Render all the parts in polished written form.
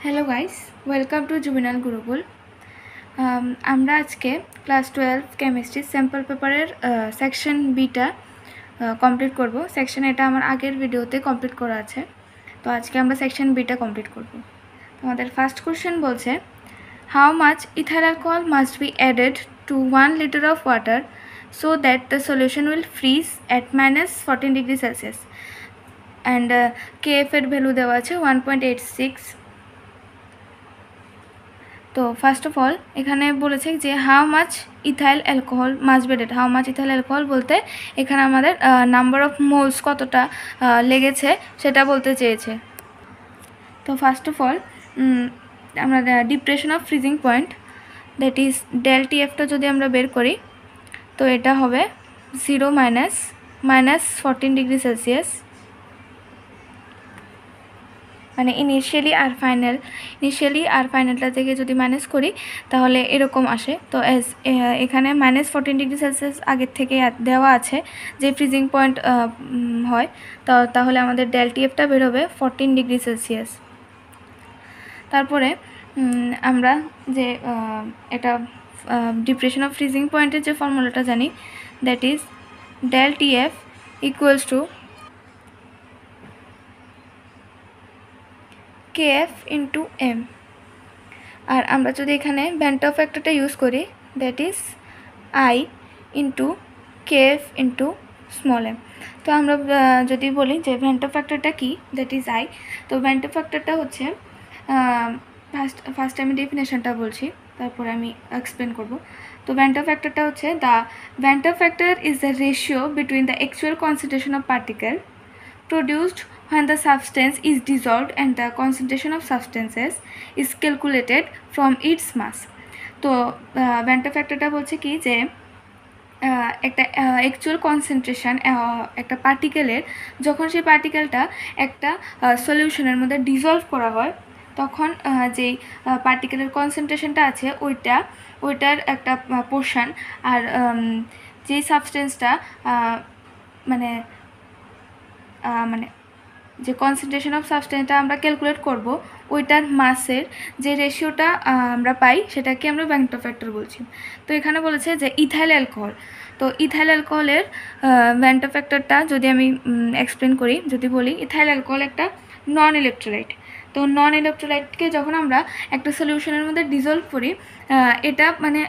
Hello guys, welcome to Jubinal Gurukul. আমরা আজকে class 12 chemistry sample পেপারের সেকশন বিটা কমপ্লিট করব। সেকশন এটা আমার আগের ভিডিওতে কমপ্লিট করা আছে, তো আজকে আমরা সেকশন বিটা কমপ্লিট করব। আমাদের ফার্স্ট কোশ্চেন বলছে, how much ethyl alcohol must be added to 1 liter of water so that the solution will freeze at -14 degrees Celsius and kf এর ভ্যালু দেওয়া আছে 1.86। তো ফার্স্ট অফ অল এখানে বলেছে যে how much ethyl alcohol must be added. How much ethyl alcohol বলতে এখানে আমাদের নাম্বার অফ মোলস কতটা লেগেছে সেটা বলতে চেয়েছে। তো ফার্স্ট অফ অল আমরা depression of freezing point, that is del টিএফটা যদি আমরা বের করি তো এটা হবে 0 -14 ডিগ্রি সেলসিয়াস, মানে ইনিশিয়ালি আর ফাইনালটা থেকে যদি মাইনাস করি তাহলে এরকম আসে। তো এখানে -14 ডিগ্রি সেলসিয়াস আগের থেকে দেওয়া আছে যে ফ্রিজিং পয়েন্ট হয়, তাহলে আমাদের ডেল টিএফটা বের হবে 14 ডিগ্রি সেলসিয়াস। তারপরে আমরা যে এটা ডিপ্রেশন অফ ফ্রিজিং পয়েন্টের যে ফর্মুলাটা জানি, that is del TF equals to kf into m। আর আমরা যদি এখানে ভ্যান্টো ফ্যাক্টরটা ইউজ করি, that is i into kf into small m। তো আমরা যদি বলি যে ভ্যান্টো ফ্যাক্টরটা কি, দ্যাট ইজ i। তো ভ্যান্টো ফ্যাক্টরটা হচ্ছে, ফার্স্ট আমি ডেফিনেশনটা বলছি, তারপরে আমি এক্সপ্লেন করব। তো ভ্যান্টো ফ্যাক্টরটা হচ্ছে, the Van't factor is the ratio between the actual concentration of particle produced when the substance is dissolved and the concentration of substances is calculated from its mass। তো Van't ফ্যাক্টরটা বলছে কি যে একটা actual concentration একটা পার্টিকেলের, যখন সেই পার্টিকেলটা একটা সলিউশনের মধ্যে ডিজলভ করা হয় তখন যেই পার্টিকেলের কনসেন্ট্রেশনটা আছে ওইটার একটা পোর্শন, আর যেই সাবস্টেন্সটা মানে যে কনসেন্ট্রেশন অফ সাবস্টেন্সটা আমরা ক্যালকুলেট করব ওইটার মাসের যে রেশিওটা আমরা পাই সেটাকে আমরা ভ্যান্টো ফ্যাক্টর বলছি। তো এখানে বলেছে যে ইথাইল অ্যালকোহল, তো ইথাইল অ্যালকোহলের ভ্যান্টো ফ্যাক্টরটা যদি আমি এক্সপ্লেন করি, যদি বলি ইথাইল অ্যালকোহল একটা নন ইলেকট্রোলাইট। তো নন ইলেকট্রোলাইটকে যখন আমরা একটা সলিউশনের মধ্যে ডিজলভ করি এটা মানে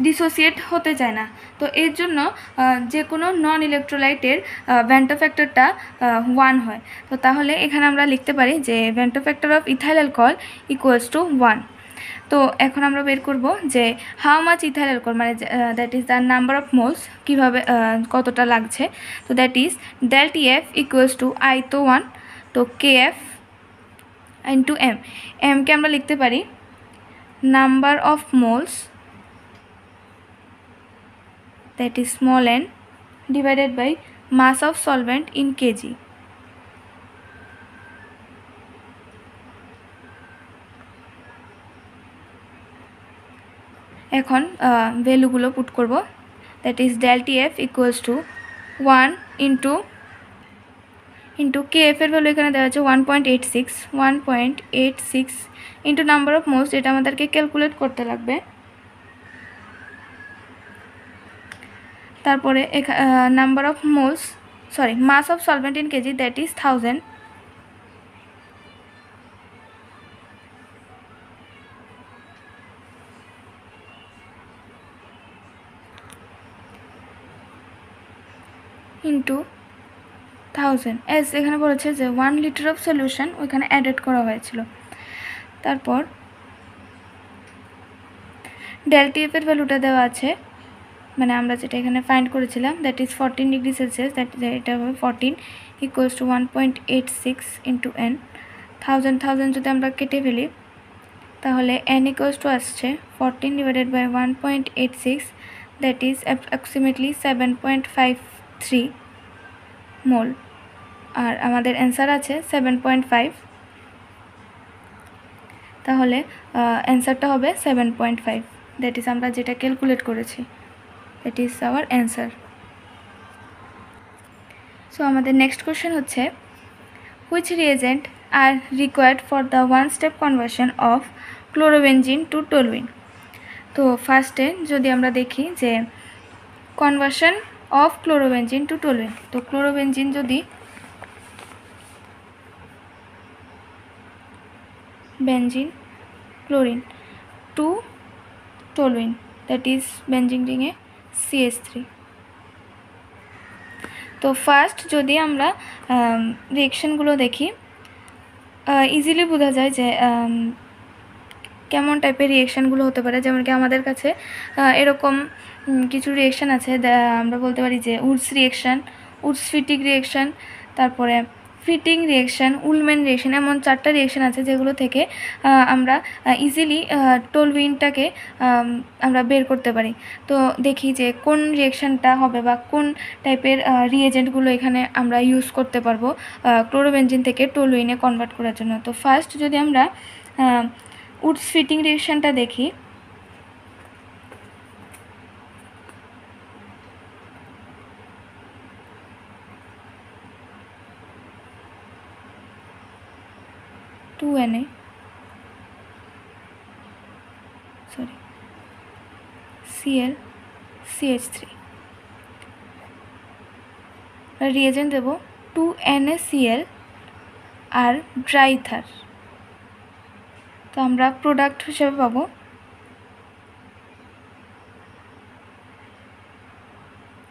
ডিসোসিয়েট হতে চায় না। তো এর জন্য যে কোনো নন ইলেকট্রোলাইটের ভ্যান্টো ফ্যাক্টরটা 1 হয়। তো তাহলে এখানে আমরা লিখতে পারি যে Van't factor of ethyl alcohol equals to 1। তো এখন আমরা বের করব যে হাউ মাচ ইথাইল অ্যালকোহল, মানে that is the number of moles, কীভাবে কতটা লাগছে। তো that is del TF equals to I তো 1, তো কেএফ ইন্টু এমকে আমরা লিখতে পারি number of moles, that is small n, divided by mass of solvent in kg। এখন ভ্যালুগুলো পুট করব, that is del TF equals to 1 into KF এর value এখানে দেওয়া আছে 1.86 ইন্টু নাম্বার অফ মোলস, এটা আমাদেরকে ক্যালকুলেট করতে লাগবে। তারপরে number of moles mass of solvent in KG, that is 1000 into 1000 এস এখানে বলেছে যে 1 লিটার অফ সলিউশন ওইখানে অ্যাডেড করা হয়েছিল। তারপর ডেল টিএফ এর ভ্যালুটা দেওয়া আছে, মানে আমরা যেটা এখানে ফাইন্ড করেছিলাম, দ্যাট ইজ 14 ডিগ্রি সেলসিয়াস, এটা হবে 14 ইকুয়ালস টু 1.86 ইন্টু n। 1000 যদি আমরা কেটে ফেলি তাহলে n ইকুয়ালস টু আসছে 14 divided by 1.86, that is approximately 7.53 mole, আর আমাদের অ্যান্সার আছে 7.5। তাহলে অ্যান্সারটা হবে 7.5, দ্যাট ইজ আমরা যেটা ক্যালকুলেট করেছি, that is our answer. So আমাদের নেক্সট কোশ্চেন হচ্ছে, which reagent are required for the one step conversion of chlorobenzene to toluene. তো ফার্স্টে যদি আমরা দেখি যে conversion of chlorobenzene to toluene, তো ক্লোরোবেনজিন যদি benzene chlorine to toluene, that is benzene রিংয়ে CH3। তো ফার্স্ট যদি আমরা রিয়েকশনগুলো দেখি, ইজিলি বোঝা যায় যে কেমন টাইপের রিয়েকশানগুলো হতে পারে। যেমন কি আমাদের কাছে এরকম কিছু রিয়েকশান আছে, আমরা বলতে পারি যে উডস রিয়েকশান, উডস ফিটিক রিয়েকশান, তারপরে ফিটিং রিয়েকশান, উলম্যান রিয়েকশান, এমন 4টা রিয়েকশান আছে যেগুলো থেকে আমরা ইজিলি টলুইনটাকে আমরা বের করতে পারি। তো দেখি যে কোন রিয়েকশানটা হবে বা কোন টাইপের রিয়েজেন্টগুলো এখানে আমরা ইউজ করতে পারবো ক্লোরোবেনজিন থেকে টলুইনে কনভার্ট করার জন্য। তো ফার্স্ট যদি আমরা উডস ফিটিং রিয়েকশানটা দেখি, Cl CH3 রিয়েজেন্ট দেব 2NaCl আর ড্রাইথার। তো আমরা প্রোডাক্ট হিসেবে পাবো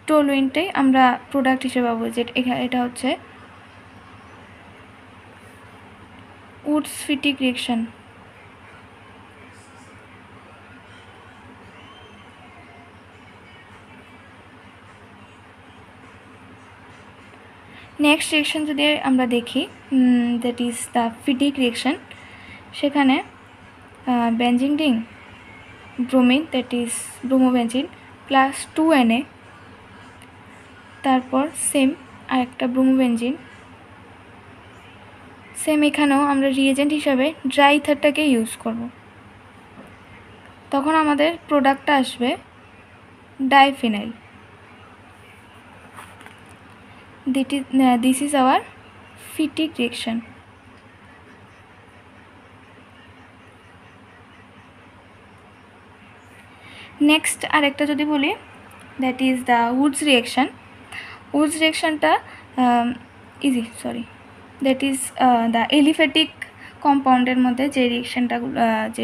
টলুইনটাই আমরা প্রোডাক্ট হিসেবে পাবো, যে এটা হচ্ছে Wurtz Fittig reaction. Next reaction যদি আমরা দেখি, that is the Fittig reaction. সেখানে benzene ring bromine, that is bromobenzene plus 2Na, তারপর সেম আরেকটা ব্রোমোবেনজিন, সেম এখানেও আমরা রিয়েজেন্ট হিসাবে ড্রাইথারটাকে ইউজ করব। তখন আমাদের প্রোডাক্টটা আসবে diphenyl. This is our Fittig reaction. Next আরেকটা যদি বলি, that is the Wurtz reaction. Wurtz রিয়েকশনটা দ্যাট ইজ দ্য এলিফ্যাটিক কম্পাউন্ডের মধ্যে যে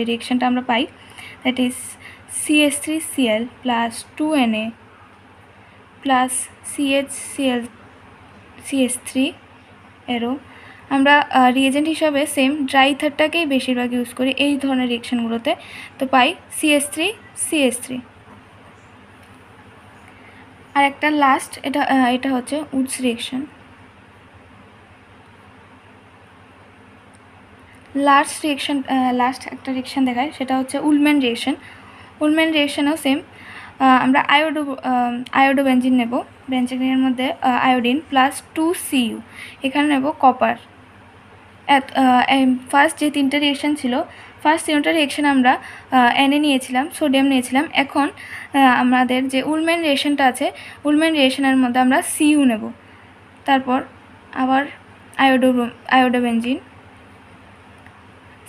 রিয়েকশনটা আমরা পাই, that is CH3Cl plus 2Na plus CH3 এরও আমরা রিয়েজেন্ট হিসাবে সেম ড্রাইথারটাকেই বেশিরভাগ ইউজ করি এই ধরনের রিয়েকশনগুলোতে। তো পাই CH3 আর একটা লাস্ট, এটা হচ্ছে উডস রিয়েকশন। লাস্ট একটা রিয়েকশন দেখায়, সেটা হচ্ছে উলম্যান রিয়েকশন। উলম্যান রিয়েকশনেও সেম, আমরা আয়োডোবেনজিন নেব, বেনজিনের মধ্যে আয়োডিন প্লাস 2Cu, এখানে নেব কপার। ফার্স্ট যে 3টা রিয়েকশন ছিল, ফার্স্ট 3টা রিয়েকশন আমরা Na নিয়েছিলাম, সোডিয়াম নিয়েছিলাম। এখন আমাদের যে উলম্যান রিয়েকশনটা আছে, উলম্যান রিয়েকশনের মধ্যে আমরা Cu নেব, তারপর আবার আয়োডোবেনজিন,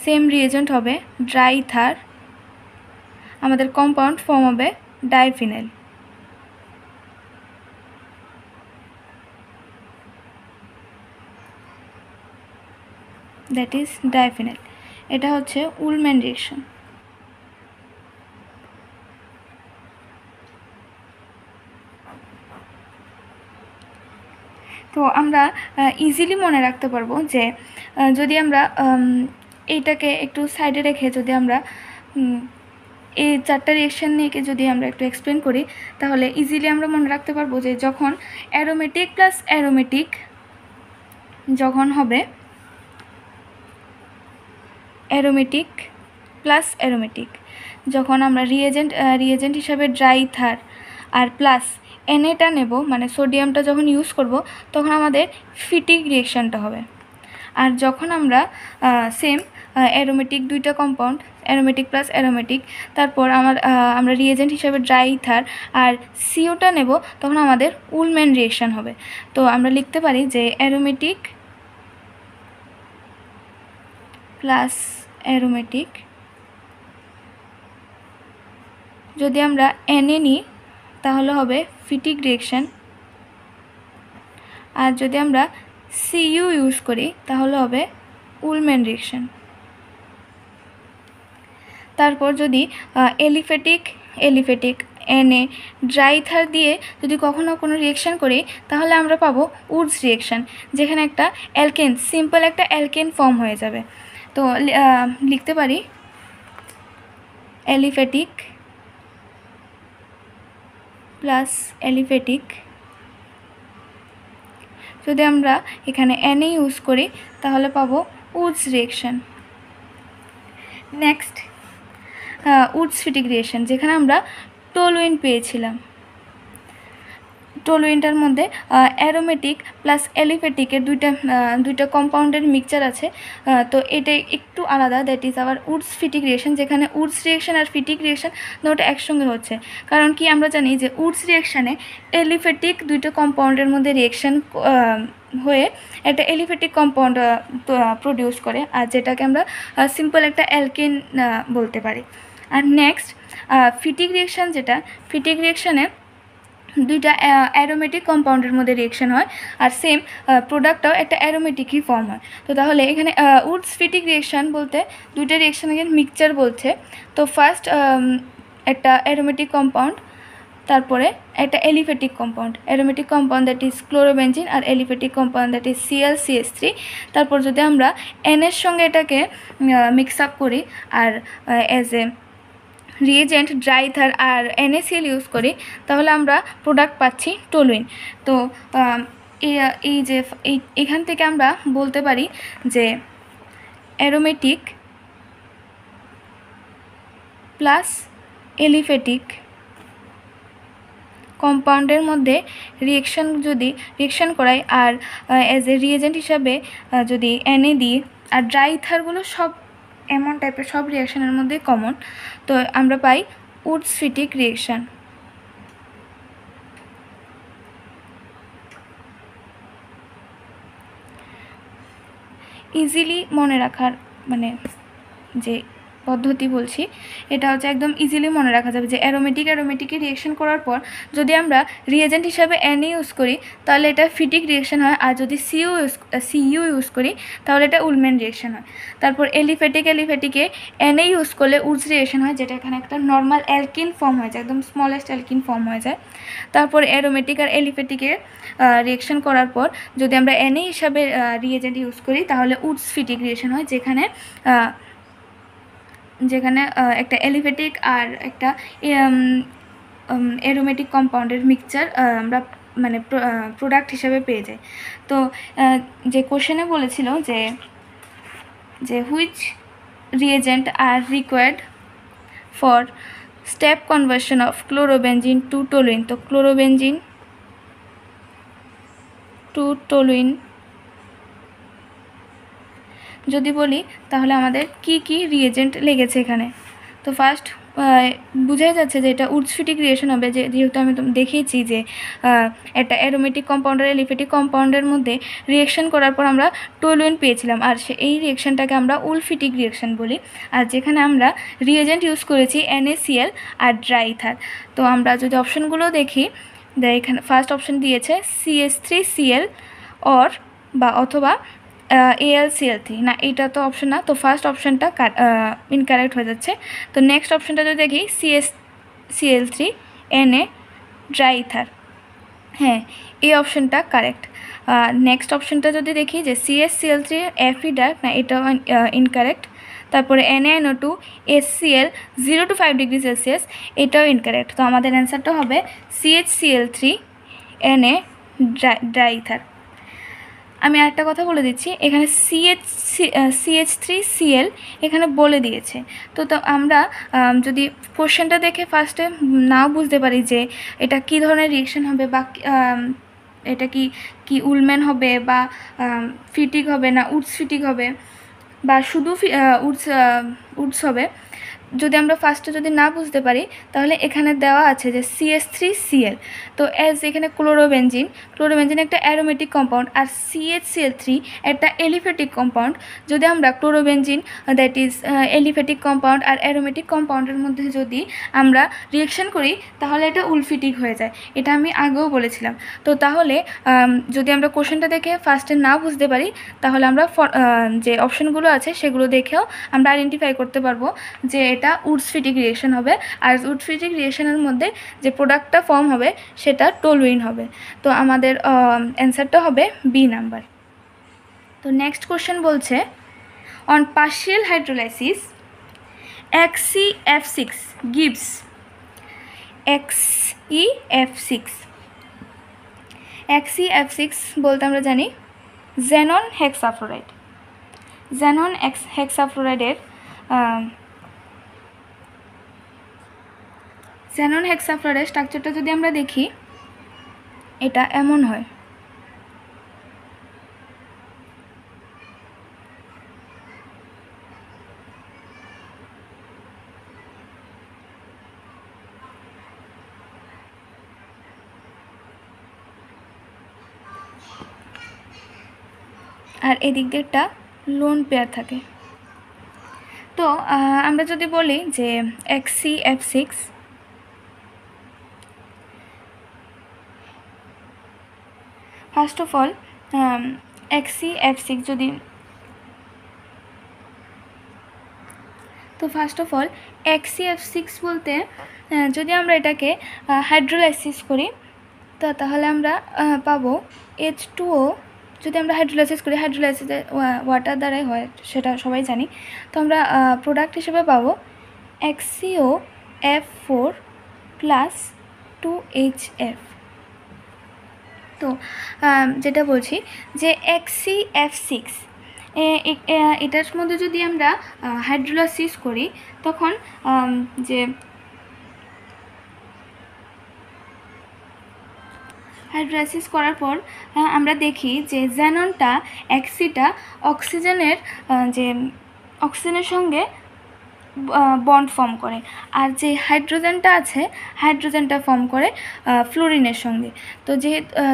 সেম রিয়েজেন্ট হবে ড্রাইথার, আমাদের কম্পাউন্ড ফর্ম হবে ডাইফিনাইল। That is diphenyl. এটা হচ্ছে উলম্যান রিয়েকশন। তো আমরা ইজিলি মনে রাখতে পারবো যে যদি আমরা এইটাকে একটু সাইডে রেখে যদি আমরা এই 4টা রিয়েকশন নিয়ে যদি আমরা একটু এক্সপ্লেন করি, তাহলে ইজিলি আমরা মনে রাখতে পারবো যে যখন অ্যারোমেটিক প্লাস অ্যারোমেটিক যখন হবে, অ্যারোমেটিক প্লাস অ্যারোমেটিক যখন আমরা রিয়েজেন্ট হিসাবে ড্রাইথার আর প্লাস Naটা নেব, মানে সোডিয়ামটা যখন ইউজ করব, তখন আমাদের ফিটিক রিয়েকশনটা হবে। আর যখন আমরা সেম অ্যারোমেটিক 2টা কম্পাউন্ড, অ্যারোমেটিক প্লাস অ্যারোমেটিক, তারপর আমরা রিয়েজেন্ট হিসাবে ড্রাইথার আর Cuটা নেব, তখন আমাদের উলম্যান রিয়েকশন হবে। তো আমরা লিখতে পারি যে অ্যারোমেটিক প্লাস অ্যারোমেটিক। যদি আমরা এনে নিই তাহলে হবে ফিটিক রিঅ্যাকশন, আর যদি আমরা সিইউ ইউজ করি তাহলে হবে উলম্যান রিঅ্যাকশন। তারপর যদি এলিফেটিক এনে ড্রাই ইথার দিয়ে যদি কখনো কোনো রিঅ্যাকশান করি তাহলে আমরা পাবো উডস রিঅ্যাকশান, যেখানে একটা অ্যালকেন, সিম্পল একটা অ্যালকেন ফর্ম হয়ে যাবে। তো লিখতে পারি এলিফেটিক প্লাস এলিফেটিক। যদি আমরা এখানে এনে ইউজ করি তাহলে পাবো Wurtz reaction. Next Wurtz Fittig reaction, যেখানে আমরা টলুইন পেয়েছিলাম। টলুইনটার মধ্যে অ্যারোমেটিক প্লাস এলিফেটিকের দুইটা কম্পাউন্ডের মিক্সচার আছে। তো এটা একটু আলাদা, that is hour Woods Fittig reaction, যেখানে উডস রিঅ্যাকশন আর ফিটিক রিঅ্যাকশন দুটো একসঙ্গে হচ্ছে। কারণ কি আমরা জানি যে উডস রিঅ্যাকশানে এলিফেটিক দুইটা কম্পাউন্ডের মধ্যে রিঅ্যাকশান হয়ে একটা এলিফেটিক কম্পাউন্ড প্রডিউস করে, আর যেটাকে আমরা সিম্পল একটা অ্যালকেন বলতে পারি। আর নেক্সট ফিটিক রিঅ্যাকশান, যেটা ফিটিক রিঅ্যাকশানে দুইটা অ্যারোমেটিক কম্পাউন্ডের মধ্যে রিঅ্যাকশন হয়, আর সেম প্রোডাক্টটাও একটা অ্যারোমেটিকই ফর্ম হয়। তো তাহলে এখানে উডস ফিটিক রিঅ্যাকশান বলতে দুইটা রিঅ্যাকশানের মিক্সচার বলছে। তো ফার্স্ট একটা অ্যারোমেটিক কম্পাউন্ড, তারপরে একটা aliphatic compound, aromatic compound that is chlorobenzene, আর aliphatic compound that is ClCH3। তারপর যদি আমরা এনের সঙ্গে এটাকে মিক্স আপ করি আর as a reagent dry ether আর NaCl ইউজ করি তাহলে আমরা প্রোডাক্ট পাচ্ছি টলুইন। তো এই যে এখান থেকে আমরা বলতে পারি যে অ্যারোমেটিক প্লাস এলিফেটিক কম্পাউন্ডের মধ্যে রিয়েকশন করাই আর অ্যাজ এ রিয়েজেন্ট হিসাবে যদি Na দিই, আর ড্রাই ইথারগুলো সব এমন টাইপের সব রিঅ্যাকশানের মধ্যে কমন, তো আমরা পাই উডস ফিটিক রিঅ্যাকশান। ইজিলি মনে রাখার মানে যে পদ্ধতি বলছি এটা হচ্ছে একদম ইজিলি মনে রাখা যাবে যে অ্যারোমেটিকে রিঅ্যাকশন করার পর যদি আমরা রিয়েজেন্ট হিসাবে Na ইউজ করি তাহলে এটা ফিটিক রিঅ্যাকশন হয়, আর যদি সিইউ ইউজ করি তাহলে এটা উলম্যান রিঅ্যাকশন হয়। তারপর এলিফেটিকে Na ইউজ করলে উডস রিঅ্যাকশন হয়, যেটা এখানে একটা নর্মাল অ্যালকিন ফর্ম হয়ে যায়, একদম স্মলেস্ট অ্যালকিন ফর্ম হয়ে যায়। তারপর অ্যারোমেটিক আর এলিফেটিকে রিঅ্যাকশন করার পর যদি আমরা Na হিসাবে রিয়েজেন্ট ইউজ করি তাহলে উডস ফিটিক রিঅ্যাকশন হয়, যেখানে একটা এলিফেটিক আর একটা অ্যারোমেটিক কম্পাউন্ডের মিক্সচার আমরা মানে প্রোডাক্ট হিসেবে পেয়ে যাই। তো যে কোশ্চেনে বলেছিল যে which reagent are required for step conversion of chlorobenzene to toluene, তো ক্লোরোবেনজিন টু টলুইন যদি বলি তাহলে আমাদের কি রিয়েজেন্ট লেগেছে এখানে। তো ফার্স্ট বোঝাই যাচ্ছে যে এটা উডস ফিটিক রিঅ্যাকশন হবে, যেহেতু আমি দেখিয়েছি যে একটা অ্যারোমেটিক কম্পাউন্ড আর এলিফেটিক কম্পাউন্ডের মধ্যে রিঅ্যাকশন করার পর আমরা টলুইন পেয়েছিলাম, আর এই রিঅ্যাকশনটাকে আমরা উলফিটিক রিঅ্যাকশন বলি। আর যেখানে আমরা রিয়েজেন্ট ইউজ করেছি NaCl আর ড্রাই ইথার। তো আমরা যদি অপশনগুলো দেখি, এখানে ফার্স্ট অপশন দিয়েছে CH3Cl অথবা AlCl3, না এটা তো অপশন না, তো ফার্স্ট অপশনটা ইনকারেক্ট হয়ে যাচ্ছে। তো নেক্সট অপশনটা যদি দেখি CHCl3 Na ড্রাই ইথার, হ্যাঁ এই অপশনটা কারেক্ট। নেক্সট অপশনটা যদি দেখি যে CHCl3 Fe ডার্ক, না এটাও ইনকারেক্ট। তারপরে NaNO2 HCl 0 to 5 degree Celsius, এটাও ইনকারেক্ট। তো আমাদের অ্যান্সারটা হবে CHCl3 Na ড্রাই ইথার। আমি আরেকটা কথা বলে দিচ্ছি, এখানে CH3Cl এখানে বলে দিয়েছে। তো আমরা যদি কোশ্চেনটা দেখে ফার্স্টে নাও বুঝতে পারি যে এটা কী ধরনের রিঅ্যাকশন হবে, বা এটা কি উলম্যান হবে, বা ফিটিক হবে, না উডস ফিটিক হবে, বা শুধু উডস হবে, যদি আমরা ফার্স্টে যদি না বুঝতে পারি তাহলে এখানে দেওয়া আছে যে CH3Cl, তো এজ এখানে ক্লোরোবেনজিন একটা অ্যারোমেটিক কম্পাউন্ড আর CHCl3 একটা এলিফ্যাটিক কম্পাউন্ড। যদি আমরা chlorobenzene that is aliphatic compound আর অ্যারোমেটিক কম্পাউন্ডের মধ্যে যদি আমরা রিয়েকশন করি তাহলে এটা উলফিটিক হয়ে যায়, এটা আমি আগেও বলেছিলাম। তো তাহলে যদি আমরা কোশ্চেনটা দেখে ফার্স্টে না বুঝতে পারি তাহলে আমরা যে অপশনগুলো আছে সেগুলো দেখেও আমরা আইডেন্টিফাই করতে পারবো যে এটা উডস-ফিটিক রিয়েকশন হবে, আর উডস-ফিটিক রিয়েকশনের মধ্যে যে প্রোডাক্টটা ফর্ম হবে সেটা টলুইন হবে। তো আমাদের অ্যান্সারটা হবে বি নাম্বার। তো নেক্সট কোশ্চেন বলছে on partial hydrolysis XeF6 gives XeF6 বলতে আমরা জানি xenon hexafluoride। xenon hexafluorideর xenon hexafluoride স্ট্রাকচারটা যদি আমরা দেখি এটা এমন হয়। আর এদিক দিয়ে একটা লোন পেয়ার থাকে। তো আমরা যদি বলি যে XeF6 first of all XeF6 যদি XeF6 বলতে যদি আমরা এটাকে হাইড্রোলাইসিস করি তো তাহলে আমরা পাবো H2O। যদি আমরা হাইড্রোলাইসিস করি, হাইড্রোলাইসিস ওয়াটার দ্বারাই হয় সেটা সবাই জানি। তো আমরা প্রোডাক্ট হিসেবে পাবো XeO4 প্লাস 2HF। তো যেটা বলছি যে XeF6 এটার মধ্যে যদি আমরা হাইড্রোলাইসিস করি তখন যে হাইড্রোলাইসিস করার পর আমরা দেখি যে xenonটা Xe-টা অক্সিজেনের সঙ্গে বন্ড ফর্ম করে, আর যে হাইড্রোজেনটা আছে হাইড্রোজেনটা ফর্ম করে ফ্লোরিনের সঙ্গে। তো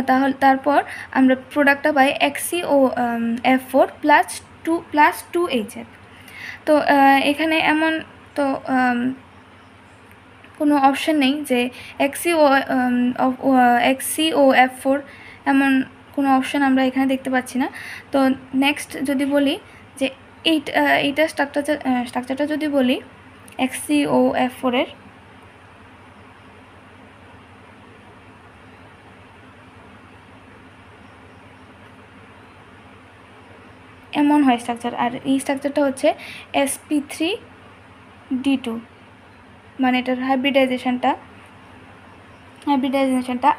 তাহলে তারপর আমরা প্রোডাক্টটা পাই XeO4 প্লাস 2HF। তো এখানে এমন তো কোনো অপশন নেই যে XeOF4 এমন কোনো অপশন আমরা এখানে দেখতে পাচ্ছি না। তো নেক্সট যদি বলি যে এইটা স্ট্রাকচারটা যদি বলি XeOF4 এর এমন হয় স্ট্রাকচার, আর এই স্ট্রাকচারটা হচ্ছে sp3d2, মানে এটার হাইব্রিডাইজেশনটা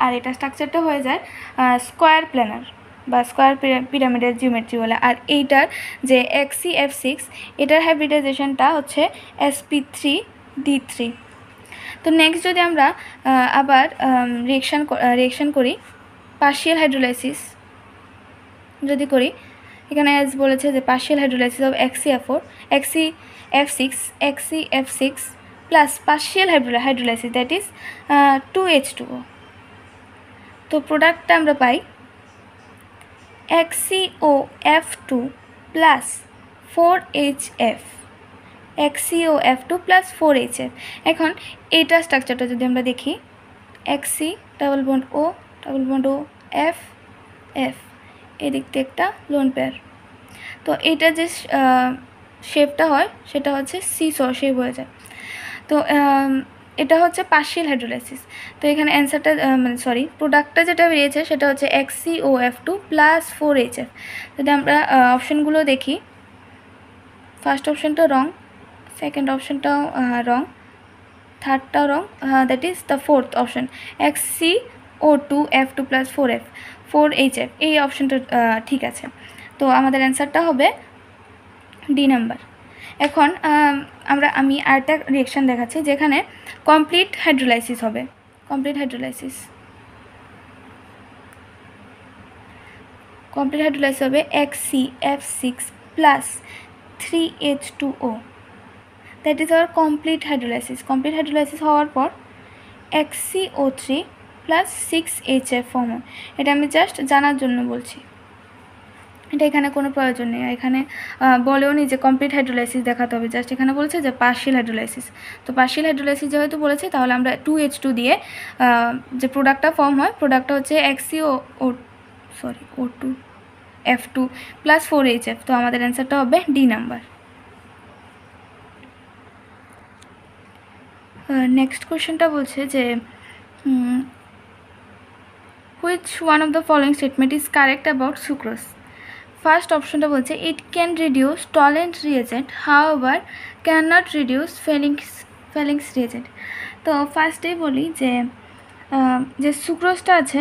আর এটা স্ট্রাকচারটা হয়ে যায় স্কোয়ার প্ল্যানার বা স্কোয়ার পিরামিডের জিওমেট্রি বলে। আর এইটার যে XeF6 এটার হাইব্রিডাইজেশনটা হচ্ছে sp3d3। তো নেক্সট যদি আমরা আবার রিয়েকশন করি, পার্শিয়াল হাইড্রোলাইসিস যদি করি, এখানে এজ বলেছে যে partial hydrolysis of XeF6 plus partial hydrolysis that is 2H2O। তো প্রোডাক্টটা আমরা পাই XeOF2 plus 4HF। XeOF2 plus 4HF। এখন এইটা স্ট্রাকচারটা যদি আমরা দেখি Xe double bond O F এদিক থেকে একটা লোন পেয়ার। তো এইটা যে শেপটা হয় সেটা হচ্ছে সিসো শেপ হয়ে যায়। তো এটা হচ্ছে পার্শিয়াল হাইড্রোলাইসিস। তো এখানে অ্যান্সারটা প্রোডাক্টটা যেটা বেরিয়েছে সেটা হচ্ছে XeOF2 প্লাস 4HF। যদি আমরা অপশনগুলো দেখি, ফার্স্ট অপশনটা রং, সেকেন্ড অপশনটাও রং, থার্ডটাও wrong, that is the fourth option XeO2F2 plus 4HF, এই অপশনটা ঠিক আছে। তো আমাদের অ্যান্সারটা হবে ডি নাম্বার। এখন আমি আরেকটা রিয়েকশান দেখাচ্ছি যেখানে কমপ্লিট হাইড্রোলাইসিস হবে। কমপ্লিট হাইড্রোলাইসিস হবে XeF6 plus 3H2O that is hour complete hydrolysis. Complete hydrolysis হওয়ার পর HCO3 প্লাস 6HF ফর্ম হয়। এটা আমি জাস্ট জানার জন্য বলছি, এটা এখানে কোনো প্রয়োজন নেই। এখানে বলেও নি যে কমপ্লিট হাইড্রোলাইসিস দেখাতে হবে, জাস্ট এখানে বলেছে যে পার্শিয়াল হাইড্রোলাইসিস। তো পার্শিয়াল হাইড্রোলাইসিস যেহেতু বলেছে, তাহলে আমরা 2H2 দিয়ে যে প্রোডাক্টটা ফর্ম হয়, প্রোডাক্টটা হচ্ছে O2F2 প্লাস 4HF। তো আমাদের অ্যান্সারটা হবে ডি নাম্বার। নেক্সট কোয়েশ্চেনটা বলছে যে which one of the following statement is correct about sucrose. First অপশনটা বলছে it can reduce Tollens reagent, however can not reduce Fehling's reagent. তো ফার্স্টেই বলি যে সুক্রোজটা আছে,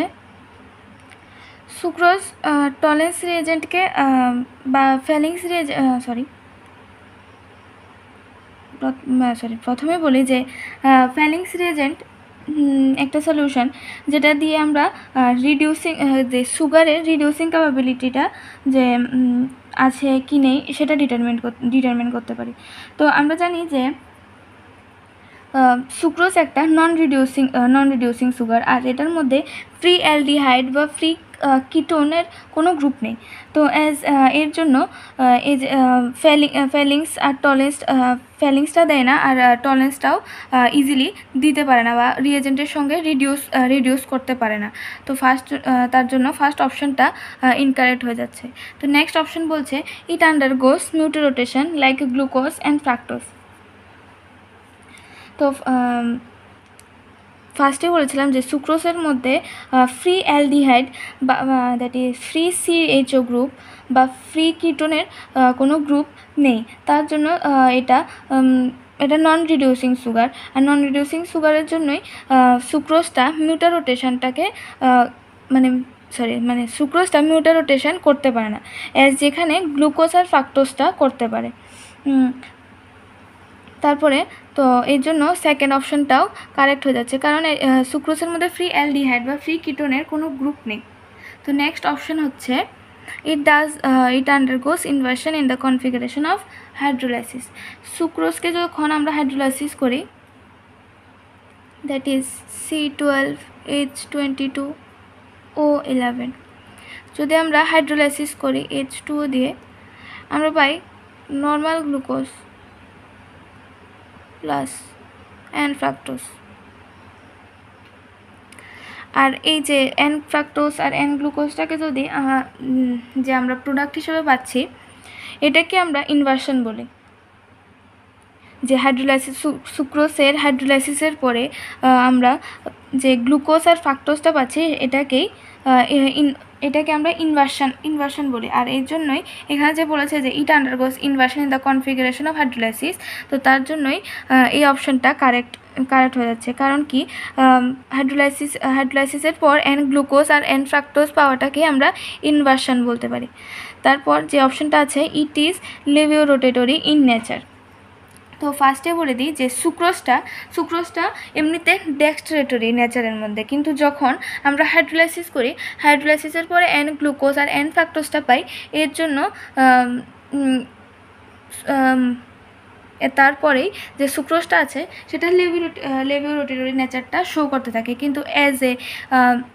সুক্রোজ টলেন্স রিয়েজেন্টকে বা ফেলিংস প্রথমে বলি যে ফেলিংস রিয়েজেন্ট একটা সলিউশন যেটা দিয়ে আমরা রিডিউসিং যে সুগারের রিডিউসিং ক্যাপাবিলিটিটা যে আছে কি নেই সেটা ডিটারমিন করতে পারি। তো আমরা জানি যে সুক্রোজ একটা নন রিডিউসিং সুগার, আর এটার মধ্যে ফ্রি অ্যালডিহাইড বা ফ্রি কিটোনের কোনো গ্রুপ নেই। তো এর জন্য এই যে ফেলিংস আর ফেলিংসটা দেয় না, আর টলেন্সটাও ইজিলি দিতে পারে না বা রিয়েজেন্টের সঙ্গে রিডিউস করতে পারে না। তো তার জন্য ফার্স্ট অপশনটা ইনকারেক্ট হয়ে যাচ্ছে। তো নেক্সট অপশন বলছে ইট আন্ডারগোস মিউটেরোটেশন লাইক গ্লুকোজ অ্যান্ড ফ্রাক্টোজ। তো ফার্স্টে বলেছিলাম যে সুক্রোজের মধ্যে ফ্রি অ্যালডিহাইড বা that is free CHO group বা ফ্রি কিটোনের কোনো গ্রুপ নেই, তার জন্য এটা নন রিডিউসিং সুগার। আর নন রিডিউসিং সুগারের জন্যই সুক্রোজটা মিউটেরোটেশনটাকে সুক্রোজটা মিউটেরোটেশন করতে পারে না, যেখানে গ্লুকোজ আর ফ্রাক্টোজটা করতে পারে। তারপরে তো এর জন্য সেকেন্ড অপশনটাও কারেক্ট হয়ে যাচ্ছে, কারণ সুক্রোজের মধ্যে ফ্রি অ্যালডিহাইড বা ফ্রি কিটোনের কোনো গ্রুপ নেই। তো নেক্সট অপশন হচ্ছে it undergoes inversion in the configuration of hydrolysis. সুক্রোজকে যখন আমরা হাইড্রোলাইসিস করি, দ্যাট ইজ C12H22O11, যদি আমরা হাইড্রোলাইসিস করি H2O দিয়ে, আমরা পাই নর্মাল গ্লুকোজ প্লাস এন ফ্রাক্টোজ। আর এই যে এন ফ্রাক্টোজ আর এন গ্লুকোজটাকে যদি যে আমরা প্রোডাক্ট হিসেবে পাচ্ছি, এটাকে আমরা ইনভার্সন বলি। যে হাইড্রোলাইসিস সুক্রোজের হাইড্রোলাইসিসের পরে আমরা যে গ্লুকোজ আর ফ্রাক্টোজটা পাচ্ছি, এটাকে আমরা ইনভার্সন বলি। আর এই জন্যই এখানে যে বলেছে যে it undergoes inversion in the configuration of hydrolysis, তো তার জন্যই এই অপশনটা কারেক্ট হয়ে যাচ্ছে। কারণ কি হাইড্রোলাইসিসের পর এন গ্লুকোজ আর এন ফ্রাক্টোজ পাওয়াটাকে আমরা ইনভার্সন বলতে পারি। তারপর যে অপশনটা আছে ইট ইজ লেভিওরোটেটরি ইন নেচার। তো ফার্স্টে বলে দিই যে সুক্রোজটা এমনিতে ডেক্সট্রেটরি নেচারের মধ্যে, কিন্তু যখন আমরা হাইড্রোলাইসিস করি, হাইড্রোলাইসিসের পরে এন গ্লুকোজ আর এন ফ্রাক্টোজটা পাই, এর জন্য তারপরেই যে সুক্রোজটা আছে সেটা লেভিওরোটেটরি নেচারটা শো করতে থাকে, কিন্তু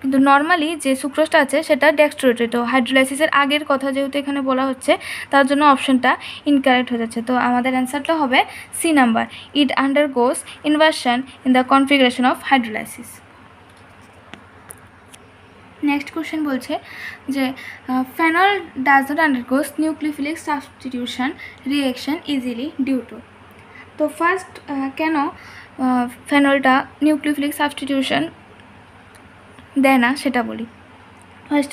কিন্তু নর্মালি যে সুক্রোজটা আছে সেটা ডেক্সট্রেটরি। তো হাইড্রোলাইসিসের আগের কথা যেহেতু এখানে বলা হচ্ছে, তার জন্য অপশনটা ইনকারেক্ট হয়ে যাচ্ছে। তো আমাদের অ্যান্সারটা হবে C number, it undergoes inversion in the configuration of hydrolysis. Next question বলছে যে phenol does not undergoes nucleophilic substitution reaction easily due to. তো ফার্স্ট কেন ফেনলটা নিউক্লিওফিলিক সাবস্টিটিউশন দেয় না সেটা বলি। ফার্স্ট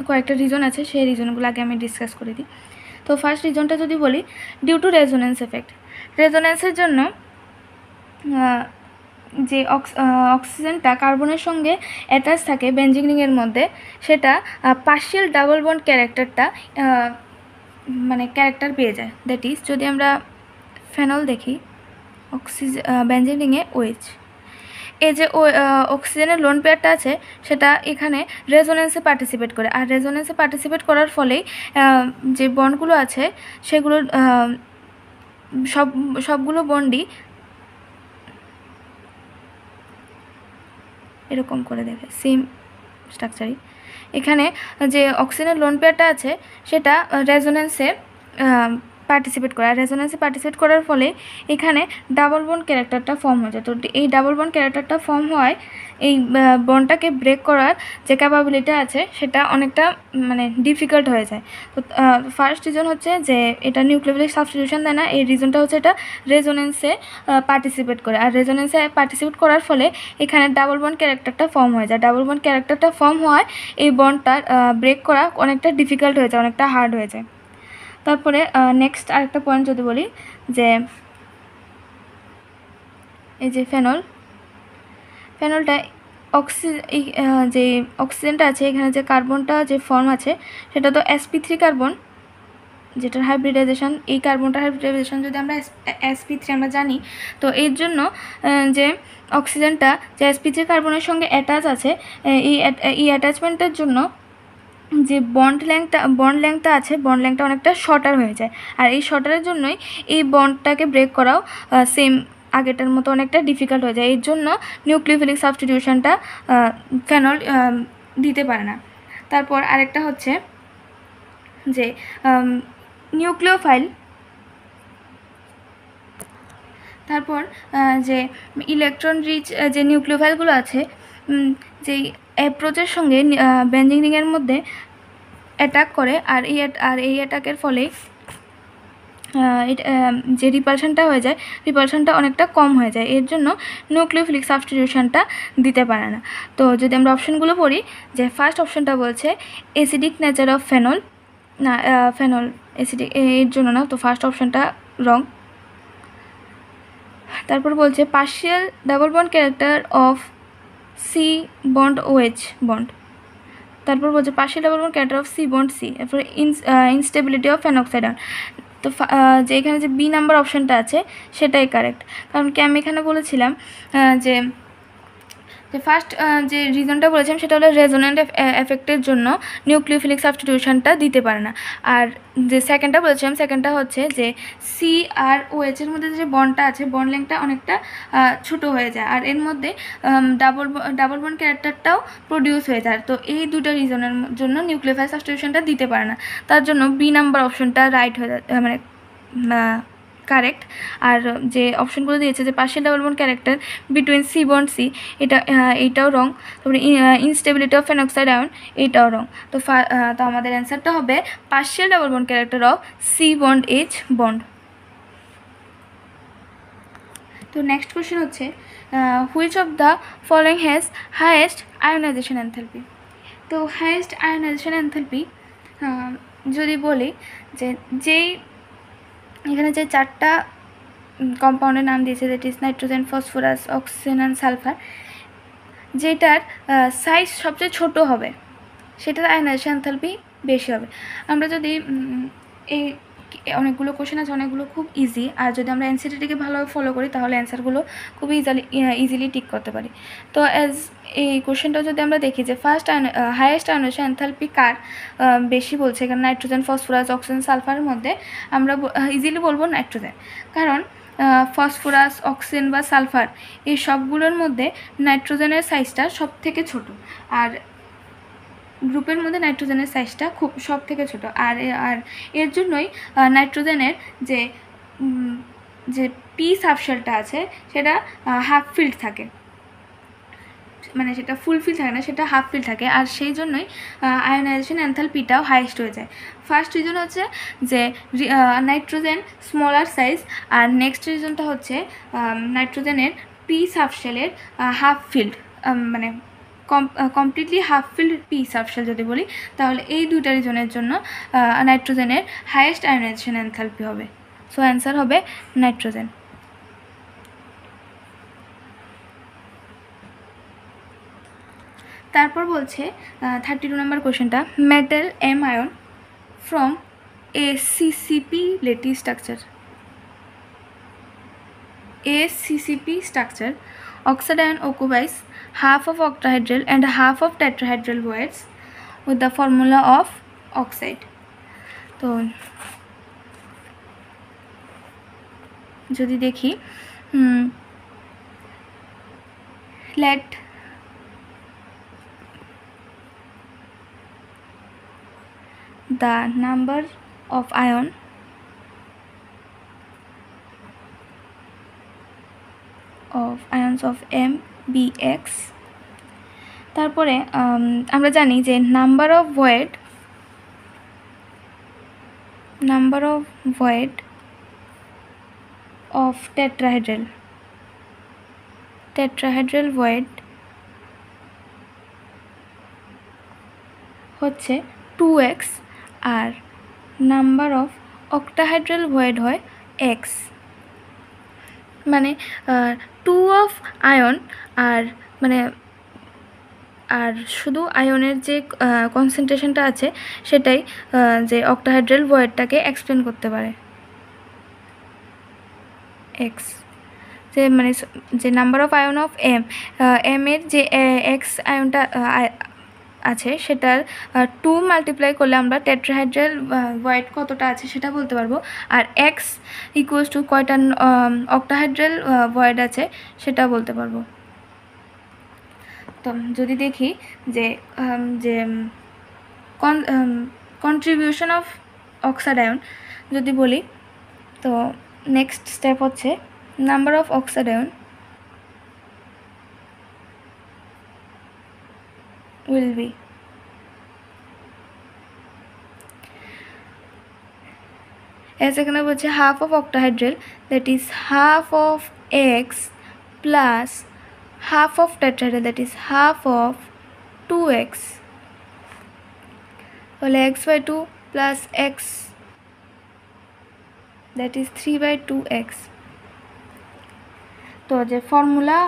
কয়েকটা রিজন আছে, সেই রিজনগুলো আগে আমি ডিসকাস করে দিই। তো ফার্স্ট রিজনটা যদি বলি, ডিউ টু রেজোনেন্স এফেক্ট। রেজোনেন্সের জন্য যে অক্সিজেনটা কার্বনের সঙ্গে অ্যাটাচ থাকে বেঞ্জিন রিংয়ের মধ্যে, সেটা পার্শিয়াল ডাবল বন্ড ক্যারেক্টার পেয়ে যায়। দ্যাট ইজ, যদি আমরা ফেনল দেখি বেঞ্জিন রিংয়ে OH, এই যে অক্সিজেনের লোন পেয়ারটা আছে সেটা এখানে রেজোনেন্সে পার্টিসিপেট করে, আর রেজোনেন্সে পার্টিসিপেট করার ফলেই যে বন্ডগুলো আছে সেগুলো সবগুলো বন্ডই এরকম করে দেবে, সেম স্ট্রাকচারই। এখানে যে অক্সিজেনের লোন পেয়ারটা আছে সেটা রেজোনেন্সে পার্টিসিপেট করে, আর রেজোনেন্সে পার্টিসিপেট করার ফলে এখানে ডাবল বন্ড ক্যারেক্টারটা ফর্ম হয়ে যায়। তো এই ডাবল বন্ড ক্যারেক্টারটা ফর্ম হওয়ায় এই বন্ডটাকে ব্রেক করার যে ক্যাপাবিলিটি আছে সেটা অনেকটা মানে ডিফিকাল্ট হয়ে যায়। তো ফার্স্ট রিজন হচ্ছে যে এটা নিউক্লিওফিলিক সাবস্টিটিউশন দেয় না, এই রিজনটা হচ্ছে এটা রেজোনেন্সে পার্টিসিপেট করে, আর রেজোনেন্সে পার্টিসিপেট করার ফলে এখানে ডাবল বন্ড ক্যারেক্টারটা ফর্ম হয়ে যায়। ডাবল বন্ড ক্যারেক্টারটা ফর্ম হওয়ায় এই বন্ডটার ব্রেক করা অনেকটা ডিফিকাল্ট হয়ে যায়, অনেকটা হার্ড হয়ে যায়। তারপরে নেক্সট আরেকটা পয়েন্ট যদি বলি যে এই যে ফেনলটা যে অক্সিজেনটা আছে এখানে যে কার্বনটা যে ফর্ম আছে সেটা তো sp3 কার্বন, যেটার হাইব্রিডাইজেশন, এই কার্বনটার হাইব্রিডাইজেশন যদি আমরা sp3 আমরা জানি, তো এর জন্য যে অক্সিজেনটা যে sp3 কার্বনের সঙ্গে অ্যাটাচ আছে, এই অ্যাটাচমেন্টের জন্য যে বন্ড লেংথটা আছে, বন্ড লেংথটা অনেকটা শর্টার হয়ে যায়, আর এই শর্টারের জন্যই এই বন্ডটাকে ব্রেক করাও সেম আগেটার মতো অনেকটা ডিফিকাল্ট হয়ে যায়। এর জন্য নিউক্লিওফিলিক সাবস্টিটিউশনটা ফেনল দিতে পারে না। তারপর আরেকটা হচ্ছে যে নিউক্লিওফাইল, তারপর যে ইলেকট্রন রিচ যে নিউক্লিওফাইলগুলো আছে যেই অ্যাপ্রোচের সঙ্গে বেঞ্জিং রিংয়ের মধ্যে অ্যাটাক করে, আর এই অ্যাটাকের ফলে যে রিপালশনটা হয়ে যায়, রিপালশনটা অনেকটা কম হয়ে যায়, এর জন্য নিউক্লিওফিলিক সাবস্টিটিউশনটা দিতে পারে না। তো যদি আমরা অপশনগুলো পড়ি, যে ফার্স্ট অপশনটা বলছে অ্যাসিডিক নেচার অফ ফেনল, না ফেনল অ্যাসিডিক এর জন্য না, তো ফার্স্ট অপশনটা রং। তারপর বলছে partial double bond character of C bond OH bond, তারপর বলছে partial double bond character of C bond C, তারপরে ইনস্টেবিলিটি অফ ফেনঅক্সাইড আয়ন। তো যে এখানে যে বি নাম্বার অপশানটা আছে সেটাই কারেক্ট, কারণ কি আমি এখানে বলেছিলাম যে ফার্স্ট যে রিজনটা বলেছিলাম সেটা হলো রেজোন্যান্ট এফেক্টের জন্য নিউক্লিওফিলিক সাবস্টিটিউশনটা দিতে পারে না, আর যে সেকেন্ডটা বলেছিলাম সেকেন্ডটা হচ্ছে যে সি আর OH এর মধ্যে যে বন্ডটা আছে, বন্ড লেংথটা অনেকটা ছোটো হয়ে যায়, আর এর মধ্যে ডাবল বন্ড ক্যারেক্টারটাও প্রডিউস হয়ে যায়। তো এই দুটো রিজনের জন্য নিউক্লিওফাইল সাবস্টিটিউশনটা দিতে পারে না, তার জন্য বি নাম্বার অপশনটা রাইট হয়ে যায়, মানে কারেক্ট। আর যে অপশনগুলো দিয়েছে যে partial double bond character between C bond C, এইটাও রং। তারপরে ইনস্টেবিলিটি অফ ফেনঅক্সাইড আয়ন, এইটাও রং। তো আমাদের অ্যান্সারটা হবে partial double bond character of C bond H bond. তো নেক্সট কোয়েশ্চেন হচ্ছে which of the following has highest ionisation enthalpy. তো হাইয়েস্ট আয়োনাইজেশন এনথালপি যদি বলি যেই এখানে যে চারটা কম্পাউন্ডের নাম দিয়েছে, that is nitrogen, phosphorus, oxygen and sulphur, যেটার সাইজ সবচেয়ে ছোট হবে সেটার আয়োনাইজেশন এনথালপি বেশি হবে। আমরা যদি এই অনেকগুলো কোশ্চেন আছে, অনেকগুলো খুব ইজি, আর যদি আমরা এনসিটিটিকে ভালোভাবে ফলো করি তাহলে অ্যান্সারগুলো খুব ইজিলি টিক করতে পারি। তো এই কোশ্চেনটা যদি আমরা দেখি যে ফার্স্ট হাইয়েস্ট আয়োনাইজেশন এনথালপি কার বেশি বলছে, এখানে নাইট্রোজেন, ফসফরাস, অক্সিজেন, সালফারের মধ্যে আমরা ইজিলি বলবো নাইট্রোজেন, কারণ ফসফরাস, অক্সিজেন বা সালফার এই সবগুলোর মধ্যে নাইট্রোজেনের সাইজটা সব থেকে ছোটো, আর গ্রুপের মধ্যে নাইট্রোজেনের সাইজটা খুব সব থেকে ছোটো, আর এর জন্যই নাইট্রোজেনের যে পি সাবশেলটা আছে সেটা হাফ ফিল্ড থাকে, মানে সেটা ফুল ফিল থাকে না, সেটা হাফ ফিল থাকে, আর সেই জন্যই আয়োনাইজেশন এনথালপিটাও হাইয়েস্ট হয়ে যায়। ফার্স্ট রিজন হচ্ছে যে নাইট্রোজেন স্মলার সাইজ, আর নেক্সট রিজনটা হচ্ছে নাইট্রোজেনের পি সাবশেলের হাফ ফিল্ড, মানে completely half filled P subshell যদি বলি, তাহলে এই দুইটা রিজনের জন্য নাইট্রোজেনের হাইয়েস্ট আয়োনাইজেশন এনথালপি হবে। সো অ্যান্সার হবে নাইট্রোজেন। তারপর বলছে 32 নম্বর কোশ্চেনটা, metal M ion from a CCP lattice structure. A CCP structure, oxide ion occupies half of octahedral and half of tetrahedral voids with the formula of oxide. তো যদি দেখি let the number of ions of M be X, তারপরে আমরা জানি যে number of void of tetrahedral void হচ্ছে 2x আর number of octahedral void হয় x, মানে 2 অফ আয়ন আর মানে আর শুধু আয়নের যে কনসেন্ট্রেশনটা আছে সেটাই যে অক্টাহাইড্রাল ভয়েডটাকে এক্সপ্লেন করতে পারে x, যে মানে যে number of ion of M এর যে এক্স আয়নটা আছে সেটার 2 মাল্টিপ্লাই করলে আমরা টেট্রাহাইড্রাল ভয়েড কতটা আছে সেটা বলতে পারবো, আর এক্স ইকুয়ালস টু কয়টা অক্টাহাইড্রাল ভয়েড আছে সেটা বলতে পারবো। তো যদি দেখি যে কন্ট্রিবিউশন অফ অক্সাইড আয়ন যদি বলি, তো নেক্সট স্টেপ হচ্ছে number of oxide ion will be as এখানে বলছে half of octahedral, that is half of x plus half of tetrahedral, that is half of 2x, তাহলে x by 2 plus x, that is 3 by 2x। তো যে formula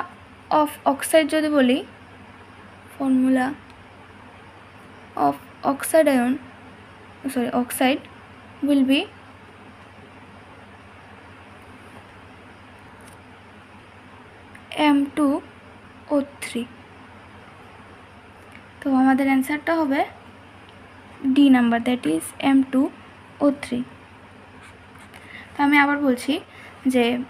of oxide যদি বলি, formula of oxide will be M2O3। তো আমাদের অ্যান্সারটা হবে D number, that is M2O3। তো আমি আবার বলছি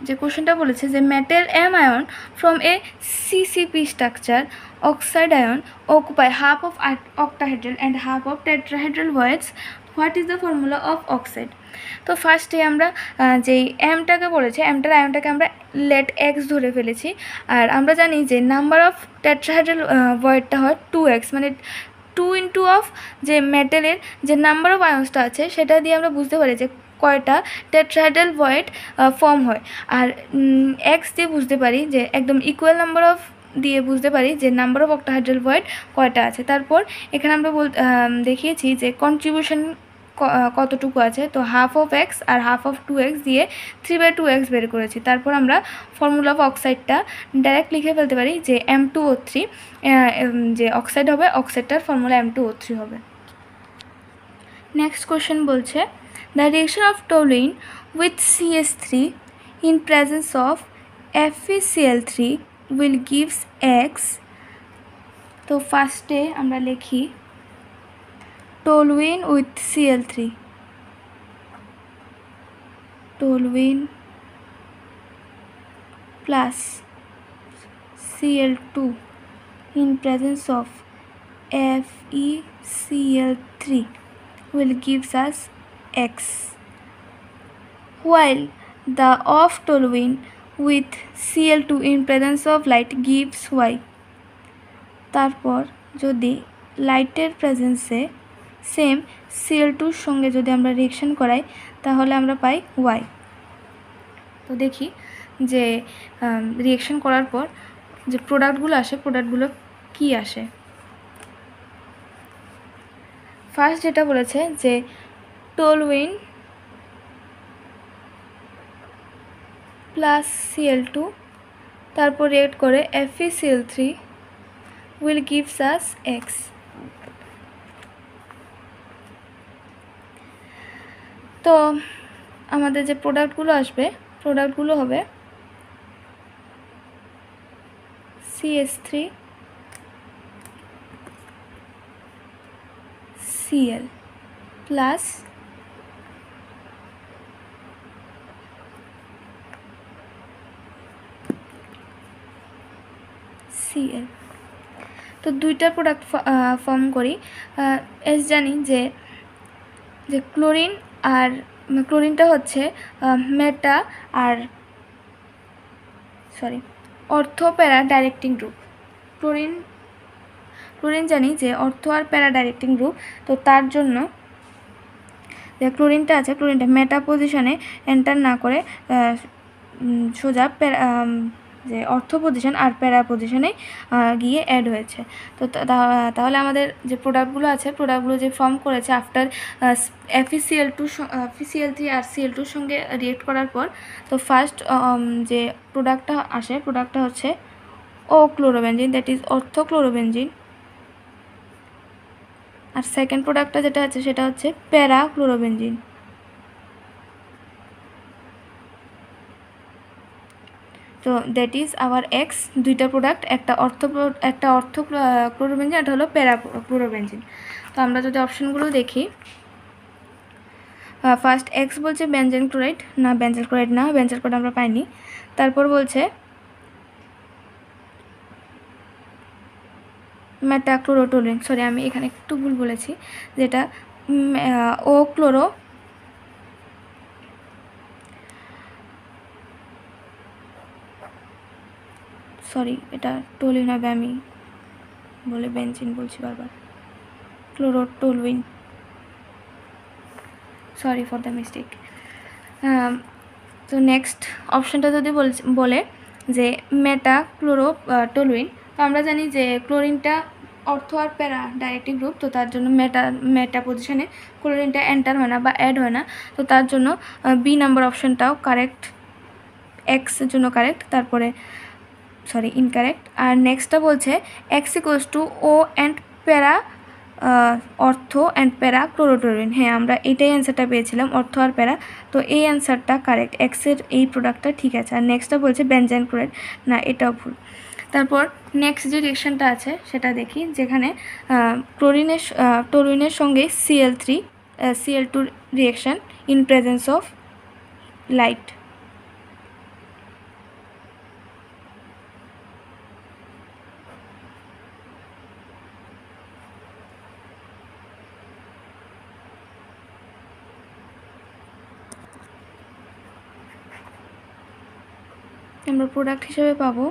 যে কোশ্চেনটা বলেছে যে metal M ion from a CCP structure oxide ion occupy half of octahedral and half of tetrahedral voids. What is the formula of oxide? তো ফার্স্টে আমরা যেই এমটাকে বলেছে, এমটার আয়নটাকে আমরা লেট এক্স ধরে ফেলেছি, আর আমরা জানি যে নাম্বার অফ টেট্রাহাইড্রাল ভয়েডটা হয় 2x, মানে 2 ইন্টু অফ যে মেটালের যে নাম্বার অফ আয়ন্সটা আছে সেটা দিয়ে আমরা বুঝতে পারি যে কয়টা টেট্রাহাইড্রাল ভয়েড ফর্ম হয়, আর এক্স দিয়ে বুঝতে পারি যে একদম ইকুয়াল নাম্বার অফ দিয়ে বুঝতে পারি যে নাম্বার অফ অক্টাহাইড্রাল ভয়েড কয়টা আছে। তারপর এখানে আমরা দেখিয়েছি যে কন্ট্রিবিউশন কতটুকু আছে, তো হাফ অফ এক্স আর হাফ অফ 2x দিয়ে 3/2x বের করেছি। তারপর আমরা ফর্মুলা অফ অক্সাইডটা ডাইরেক্ট লিখে ফেলতে পারি যে M2O3, যে অক্সাইড হবে অক্সাইডটার ফর্মুলা M2O3 হবে। নেক্সট কোশ্চেন বলছে the reaction of toluene with CH3 in presence of FeCl3 will gives X। তো ফার্স্টে আমরা লিখি toluene with Cl3, toluene plus Cl2 in presence of FeCl3 will gives us X, while the of toluene with Cl2 in presence of light gives Y। তারপর যদি লাইটের প্রেজেন্সে same Cl2 সঙ্গে যদি আমরা রিঅ্যাকশন করাই তাহলে আমরা পাই Y। তো দেখি যে রিঅ্যাকশন করার পর যে প্রোডাক্টগুলো আসে প্রোডাক্টগুলো কি আসে। ফার্স্ট যেটা বলেছে যে toluene প্লাস Cl2 তারপর রিঅ্যাক্ট করে FeCl3 will gives us X। তো আমাদের যে প্রোডাক্টগুলো আসবে প্রোডাক্টগুলো হবে CH3 Cl প্লাস Cl। তো দুইটা প্রোডাক্ট ফর্ম করি। এস জানি যে ক্লোরিন আর ক্লোরিনটা হচ্ছে মেটা আর অর্থ প্যারা ডাইরেক্টিং গ্রুপ। ক্লোরিন জানি যে অর্থ আর প্যারা ডাইরেক্টিং গ্রুপ। তো তার জন্য যে ক্লোরিনটা আছে, ক্লোরিনটা মেটা পজিশনে এন্টার না করে সোজা যে অর্থ পজিশন আর প্যারা পজিশনে গিয়ে অ্যাড হয়েছে। তো তাহলে আমাদের যে প্রোডাক্টগুলো আছে, প্রোডাক্টগুলো যে ফর্ম করেছে আফটার FeCl2 FeCl3 আর Cl2 সঙ্গে রিয়েক্ট করার পর, তো ফার্স্ট যে প্রোডাক্টটা আসে, প্রোডাক্টটা হচ্ছে O chlorobenzene, that is orthochlorobenzene. আর সেকেন্ড প্রোডাক্টটা যেটা আছে সেটা হচ্ছে প্যারা ক্লোরোবেনজিন। তো দ্যাট ইজ আওয়ার এক্স। দুইটা প্রোডাক্ট, একটা অর্থ ক্লোরোবেনজিন, একটা হলো প্যারা ক্লোরোবেনজিন। তো আমরা যদি অপশনগুলো দেখি, ফার্স্ট এক্স বলছে বেনজেন ক্লোরাইড, না বেনজেল ক্লোরাইড না, বেনজেল ক্লোরাইড আমরা পাইনি। তারপর বলছে মেটাক্লোরোটোলুইন, সরি আমি এখানে একটু ভুল বলেছি, যেটা ও ক্লোরো সরি এটা টোলুইন হবে, আমি বলে বেনজিন বলছি বারবার, ক্লোরোটোলুইন, সরি ফর দ্য মিস্টেক। তো নেক্সট অপশানটা যদি বলে যে মেটাক্লোরোটোলুইন, তো আমরা জানি যে ক্লোরিনটা অর্থ আর প্যারা ডাইরেক্টিভ গ্রুপ, তো তার জন্য মেটা পজিশনে ক্লোরিনটা এন্টার হয় না বা অ্যাড হয় না। তো তার জন্য বি নাম্বার অপশানটাও কারেক্ট, এক্সের জন্য কারেক্ট, তারপরে ইনকারেক্ট। আর নেক্সটটা বলছে X equals to O and para ortho and প্যারা ক্লোরোটোলুইন। হ্যাঁ, আমরা এটাই অ্যান্সারটা পেয়েছিলাম, অর্থ আর প্যারা। তো এই অ্যান্সারটা কারেক্ট, এক্সের এই প্রোডাক্টটা ঠিক আছে। আর নেক্সটটা বলছে বেনজেন ক্লোরাইড, না এটাও ভুল। তারপর নেক্সট যে রিয়েকশানটা আছে সেটা দেখি, যেখানে টলুইনের সঙ্গে Cl2 reaction in presence of light. আমরা প্রোডাক্ট হিসেবে পাবো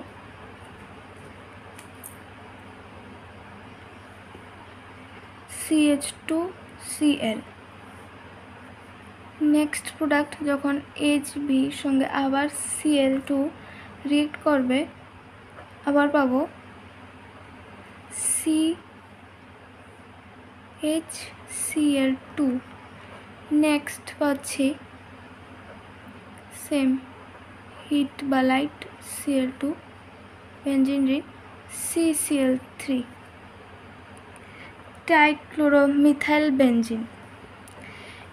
CH2Cl। নেক্সট প্রোডাক্ট যখন HB সঙ্গে আবার Cl2 রিয়েক্ট করবে, আবার পাবো CHCl2। নেক্সট পাচ্ছি সেম হিট বা light Cl2 benzene ring CCl3 trichloromethyl benzene.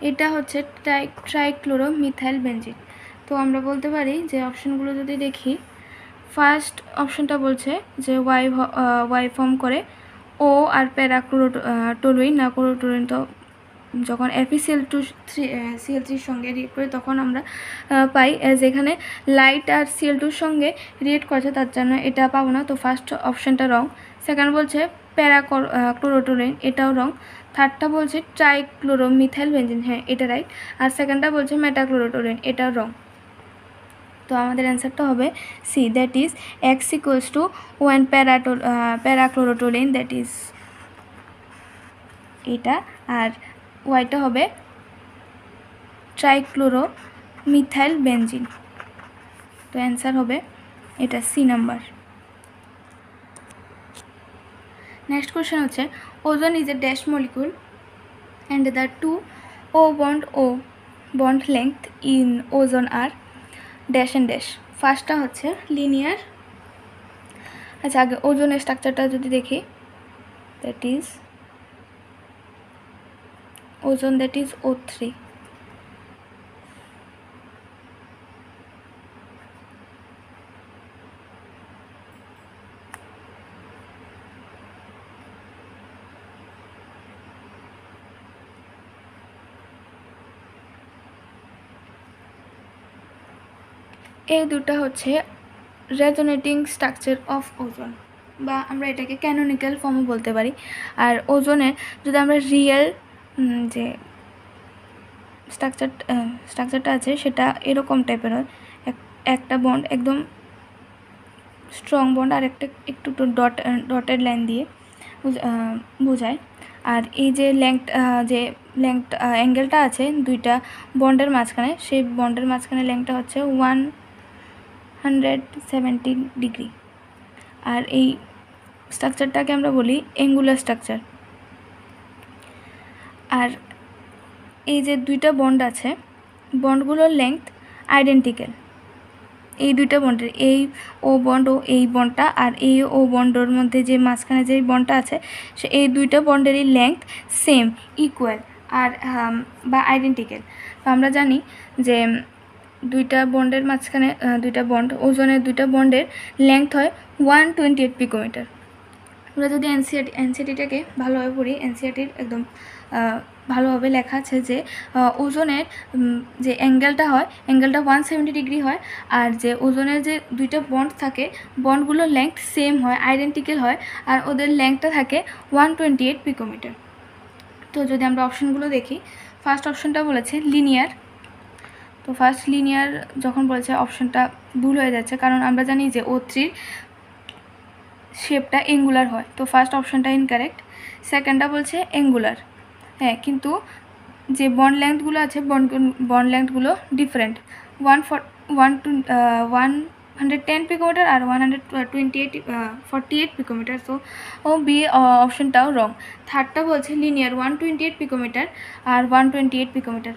এটা হচ্ছে ট্রাইক্লোরোমিথাইল বেনজিন। তো আমরা বলতে পারি যে অপশনগুলো যদি দেখি, ফার্স্ট অপশনটা বলছে যে ওয়াই ফর্ম করে ও আর প্যারাক্লোরোটোলুইন, না ক্লোরোটোলুইন তো যখন FeCl3 সঙ্গে রিয়েক্ট করে তখন আমরা পাই, যেখানে লাইট আর Cl2 সঙ্গে রিয়েক্ট করছে, তার জন্য এটা পাবো না। তো ফার্স্ট অপশানটা রং। সেকেন্ড বলছে প্যারাক্লোরোটোলুইন, এটাও রং। থার্ডটা বলছে ট্রাইক্লোরোমিথাইল বেনজিন, হ্যাঁ এটা রাইট। আর সেকেন্ডটা বলছে মেটাক্লোরোটোলুইন, এটাও রং। তো আমাদের অ্যান্সারটা হবে C, that is x equals to one parachlorotoluene, that is এটা। আর ওয়াইটা হবে ট্রাইক্লোরোমিথাইল বেনজিন। তো অ্যান্সার হবে এটা সি নাম্বার। নেক্সট কোয়েশ্চেন হচ্ছে ozone is a dash molecule and the two O bond length in ozone are dash and dash. ফার্স্টটা হচ্ছে linear. আচ্ছা, আগে ওজনের স্ট্রাকচারটা যদি দেখি, that is ozone, that is O3। এই দুটা হচ্ছে রেজোনেটিং স্ট্রাকচার অফ ওজন। বা আমরা এটাকে ক্যানোনিক্যাল ফর্মও বলতে পারি। আর ওজোনের যদি আমরা রিয়েল যে স্ট্রাকচারটা আছে সেটা এরকম টাইপের হয়, একটা বন্ড একদম স্ট্রং বন্ড আর একটা একটু ডটেড লাইন দিয়ে বোঝায়। আর এই যে লেংথ অ্যাঙ্গেলটা আছে দুইটা বন্ডের মাঝখানে, সেই বন্ডের মাঝখানে লেংথটা হচ্ছে 170 ডিগ্রি। আর এই স্ট্রাকচারটাকে আমরা বলি অ্যাঙ্গুলার স্ট্রাকচার। আর এই যে দুইটা বন্ড আছে, বন্ডগুলোর লেংথ আইডেন্টিক্যাল। এই দুইটা বন্ডের এই ও বন্ড ও এই বন্ডটা আর এই ও বন্ডের মধ্যে যে মাঝখানে যে বন্ডটা আছে সে এই দুইটা বন্ডেরই লেংথ সেম, ইকুয়াল আর বা আইডেন্টিক্যাল। তো আমরা জানি যে দুইটা বন্ডের মাঝখানে দুইটা বন্ড, ওজনের দুইটা বন্ডের লেংথ হয় 128 পিকোমিটার। আমরা যদি এনসিইআরটিটাকে ভালোভাবে পড়ি, এনসিইআরটির একদম ভালোভাবে লেখা আছে যে ওজনের যে অ্যাঙ্গেলটা হয়, অ্যাঙ্গেলটা 170 ডিগ্রি হয়। আর যে ওজনের যে দুইটা বন্ড থাকে, বন্ডগুলোর লেংথ সেম হয়, আইডেন্টিক্যাল হয়, আর ওদের লেংথটা থাকে 128 পিকোমিটার। তো যদি আমরা অপশনগুলো দেখি, ফার্স্ট অপশনটা বলেছে লিনিয়ার। তো ফার্স্ট লিনিয়ার যখন বলেছে অপশনটা ভুল হয়ে যাচ্ছে, কারণ আমরা জানি যে O3 শেপটা অ্যাঙ্গুলার হয়, তো ফার্স্ট অপশনটা ইনকারেক্ট। সেকেন্ডটা বলছে অ্যাঙ্গুলার, হ্যাঁ, কিন্তু যে বন্ড লেংথগুলো আছে বন্ড লেংথগুলো ডিফারেন্ট, 110 পিকোমিটার আর 148 পিকোমিটার। সো বি অপশনটাও রং। থার্ডটা বলছে লিনিয়ার, 128 পিকোমিটার আর 128 পিকোমিটার।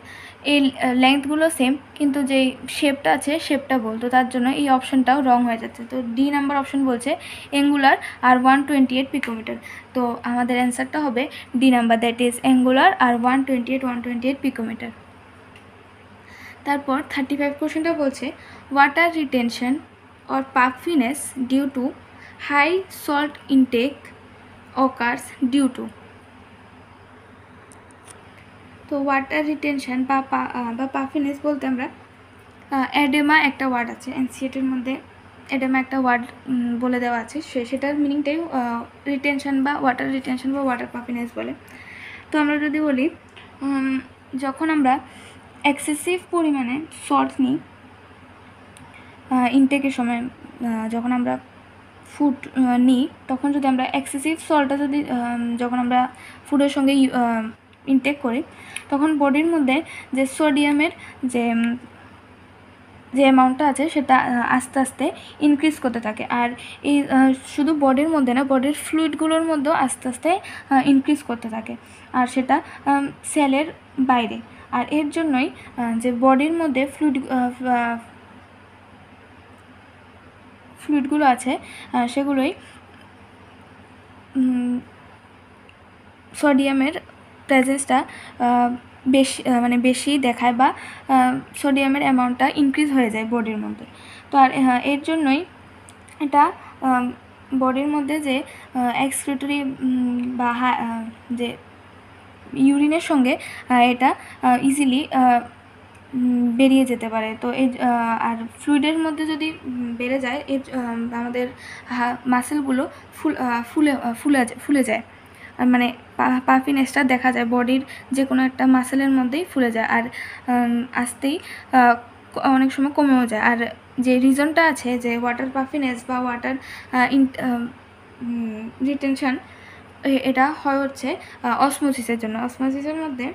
এই লেংথগুলো সেম, কিন্তু যেই শেপটা আছে শেপটা ভুল, তো তার জন্য এই অপশনটাও রং হয়ে যাচ্ছে। তো ডি নাম্বার অপশন বলছে অ্যাঙ্গুলার আর 128 পিকোমিটার। তো আমাদের অ্যান্সারটা হবে D number, that is angular আর 128 পিকোমিটার। তারপর 35 কোশ্চেনটা বলছে water retention or puffiness due to high salt intake occurs due to। তো ওয়াটার রিটেনশন বা পাফিনেস বলতে আমরা অ্যাডেমা একটা ওয়ার্ড আছে এনসিইআরটির মধ্যে, অ্যাডেমা একটা ওয়ার্ড বলে দেওয়া আছে, সেটার মিনিংটাই রিটেনশন বা ওয়াটার রিটেনশন বা ওয়াটার পাফিনেস বলে। তো আমরা যদি বলি যখন আমরা এক্সেসিভ পরিমাণে সল্ট নিই ইনটেকের সময়, যখন আমরা ফুড নিই তখন যদি আমরা এক্সেসিভ সল্টটা যখন আমরা ফুডের সঙ্গে ইনটেক করি, তখন বডির মধ্যে যে সোডিয়ামের যে অ্যামাউন্টটা আছে সেটা আস্তে আস্তে ইনক্রিজ করতে থাকে। আর এই শুধু বডির মধ্যে না, বডির ফ্লুইডগুলোর মধ্যেও আস্তে আস্তে ইনক্রিজ করতে থাকে, আর সেটা সেলের বাইরে। আর এর জন্যই যে বডির মধ্যে ফ্লুইডগুলো আছে সেগুলোই সোডিয়ামের প্রেজেন্সটা বেশি দেখায়, বা সোডিয়ামের অ্যামাউন্টটা ইনক্রিজ হয়ে যায় বডির মধ্যে। তো আর এর জন্যই এটা বডির মধ্যে যে এক্সক্রিটরি বা যে ইউরিনের সঙ্গে এটা ইজিলি বেরিয়ে যেতে পারে। তো এই আর ফ্লুইডের মধ্যে যদি বেড়ে যায় আমাদের মাসেলগুলো ফুলে যায়, মানে পাফিনেসটা দেখা যায় বডির যে কোনো একটা মাসেলের মধ্যেই ফুলে যায়, আর আসতেই অনেক সময় কমেও যায়। আর যে রিজনটা আছে যে ওয়াটার পাফিনেস বা ওয়াটার রিটেনশন, এটা হয় হচ্ছে অসমোসিসের জন্য। অসমোসিসের মধ্যে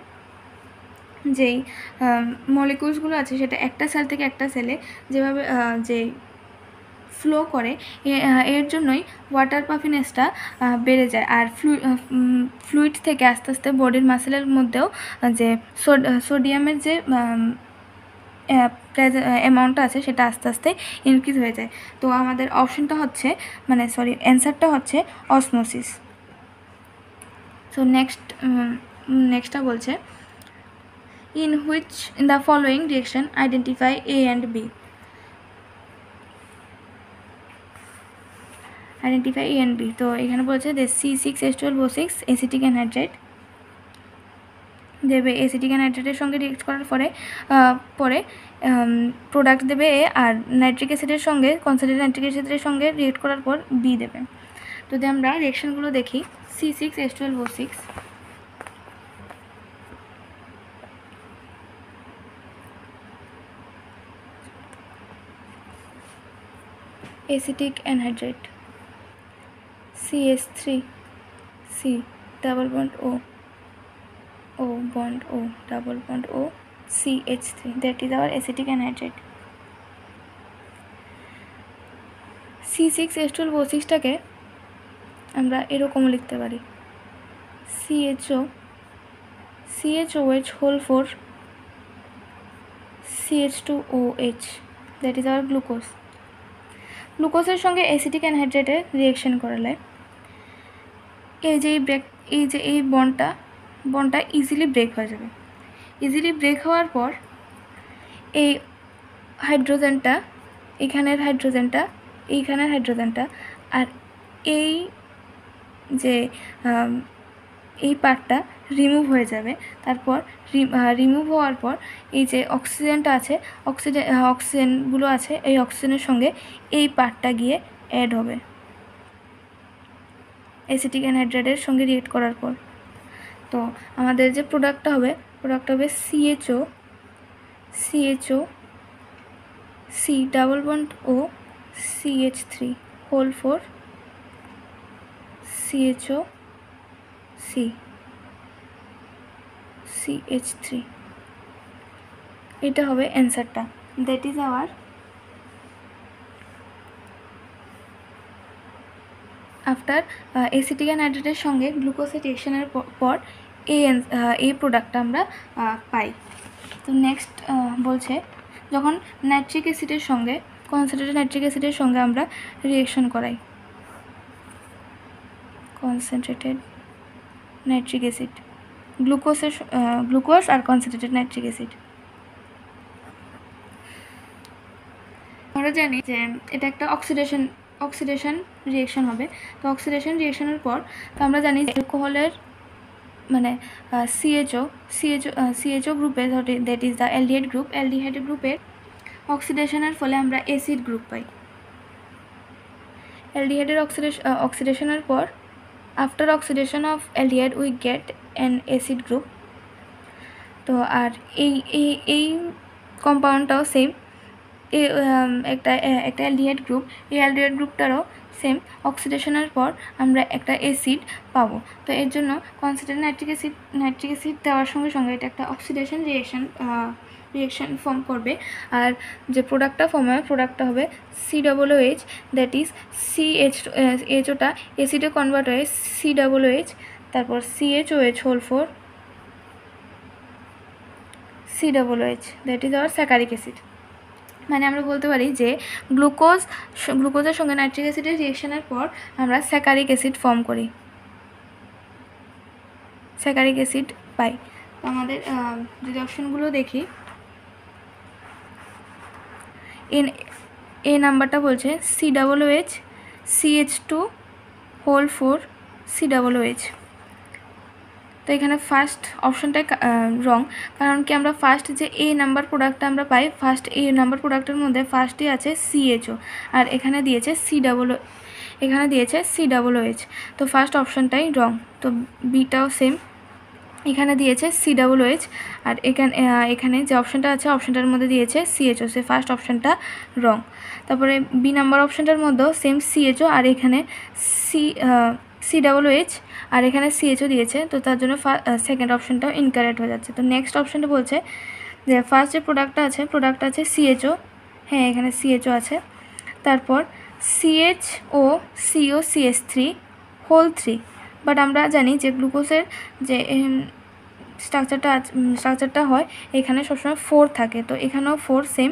যেই মলিকিউলসগুলো আছে সেটা একটা সেল থেকে একটা সেলে যেভাবে যে ফ্লো করে, এর জন্যই ওয়াটার পাফিনেসটা বেড়ে যায়। আর ফ্লুইড থেকে আস্তে আস্তে বডির মাসেলের মধ্যেও যে সোডিয়ামের যে অ্যামাউন্টটা আছে সেটা আস্তে আস্তে ইনক্রিজ হয়ে যায়। তো আমাদের অপশনটা হচ্ছে অ্যান্সারটা হচ্ছে অসমোসিস। সো নেক্সটটা বলছে in which in the following reaction identify A and B। Identify A and B। তো এখানে বলছে যে C6H12O6 অ্যাসিটিক অ্যানহাইড্রাইড দেবে, অ্যাসিটিক অ্যানহাইড্রাইডের সঙ্গে রিয়েক্ট করার পরে প্রোডাক্ট দেবে A, আর নাইট্রিক অ্যাসিডের সঙ্গে কনসেন্ট্রেটেড নাইট্রিক অ্যাসিডের সঙ্গে রিয়েক্ট করার পর B দেবে। যদি আমরা রিঅ্যাকশনগুলো দেখি, C6H12O6 acetic anhydrate, CH3 C double bond O, O bond O double bond O, CH3, that is our acetic anhydride. C6H12O6 টাকে আমরা এরকম লিখতে পারি, CHOH whole 4 CH2OH, that is our glucose. গ্লুকোজের সঙ্গে অ্যাসিটিক অ্যানহাইড্রেটের রিঅ্যাকশন করালে এই বন্ডটা ইজিলি ব্রেক হয়ে যাবে। ইজিলি ব্রেক হওয়ার পর এই হাইড্রোজেনটা, এইখানের হাইড্রোজেনটা আর এই যে এই পার্টটা রিমুভ হয়ে যাবে। তারপর রিমুভ হওয়ার পর এই যে অক্সিজেনটা আছে, অক্সিজেনগুলো আছে, এই অক্সিজেনের সঙ্গে এই পার্টটা গিয়ে অ্যাড হবে অ্যাসিটিক অ্যানহাইড্রেটের সঙ্গে রিয়েক্ট করার পর। তো আমাদের যে প্রোডাক্টটা হবে CHO C double bond O CH3 whole 4 CHO C CH3, এটা হবে অ্যান্সারটা। That is our after acetic অ্যানহাইড্রেটের সঙ্গে গ্লুকোজের রিঅ্যাকশনের পর এই প্রোডাক্টটা আমরা পাই। তো নেক্সট বলছে যখন নাইট্রিক অ্যাসিডের সঙ্গে কনসেন্ট্রেটেড নাইট্রিক অ্যাসিডের সঙ্গে আমরা রিঅ্যাকশন করাই, কনসেন্ট্রেটেড নাইট্রিক অ্যাসিড, গ্লুকোজ আর কনসেন্ট্রেটেড নাইট্রিক অ্যাসিড, আমরা জানি যে এটা একটা অক্সিডেশন রিঅ্যাকশন হবে। তো অক্সিডেশন রিঅ্যাকশনের পর তো আমরা জানি যে অ্যালকোহলের মানে CHO গ্রুপে, দ্যাট ইজ দ্য অ্যালডিহাইড গ্রুপের অক্সিডেশনের ফলে আমরা অ্যাসিড গ্রুপ পাই। অ্যালডিহাইডের অক্সিডেশনের পর after oxidation of aldehyde we get an acid group. তো আর এই কম্পাউন্ডটাও সেম, একটা অ্যালডিহাইড গ্রুপ, এই অ্যালডিহাইড গ্রুপটারও সেম অক্সিডেশনের পর আমরা একটা অ্যাসিড পাবো। তো এর জন্য কনসেন্ট্রেটেড নাইট্রিক অ্যাসিড দেওয়ার সঙ্গে সঙ্গে এটা একটা অক্সিডেশন রিঅ্যাকশন ফর্ম করবে। আর যে প্রোডাক্টটা হবে COOH, দ্যাট ইজ CHOটা অ্যাসিডে কনভার্ট হয়ে COOH, তারপর CHOH whole 4 COOH, that is our saccharic acid. মানে আমরা বলতে পারি যে গ্লুকোজের সঙ্গে নাইট্রিক অ্যাসিডের রিঅ্যাকশনের পর আমরা স্যাকারিক অ্যাসিড ফর্ম করি, স্যাকারিক অ্যাসিড পাই। তো আমাদের যদি অপশনগুলো দেখি, এ নাম্বারটা বলছে COOH CH2 হোল 4 COOH। তো এখানে ফার্স্ট অপশনটাই রং, কারণ কি আমরা ফার্স্ট যে এ নাম্বার প্রোডাক্টটা আমরা পাই, ফার্স্ট এ নাম্বার প্রোডাক্টের মধ্যে ফার্স্টই আছে CHO আর এখানে দিয়েছে COOH, তো ফার্স্ট অপশনটাই রং। তো বিটাও সেম, এখানে দিয়েছে COOH আর এখানে যে অপশনটা আছে অপশনটার মধ্যে দিয়েছে CHO, সে ফার্স্ট অপশনটা রং। তারপরে বি নাম্বার অপশনটার মধ্যেও সেম CHO আর এখানে COOH আর এখানে CHO দিয়েছে, তো তার জন্য সেকেন্ড অপশনটাও ইনকারেক্ট হয়ে যাচ্ছে। তো নেক্সট অপশনটা বলছে যে ফার্স্ট যে প্রোডাক্টটা আছে CHO, হ্যাঁ এখানে CHO আছে, তারপর CHO হোল 3, বাট আমরা জানি যে গ্লুকোজের যে স্ট্রাকচারটা হয় এখানে সবসময় 4 থাকে, তো এখানেও 4 সেম,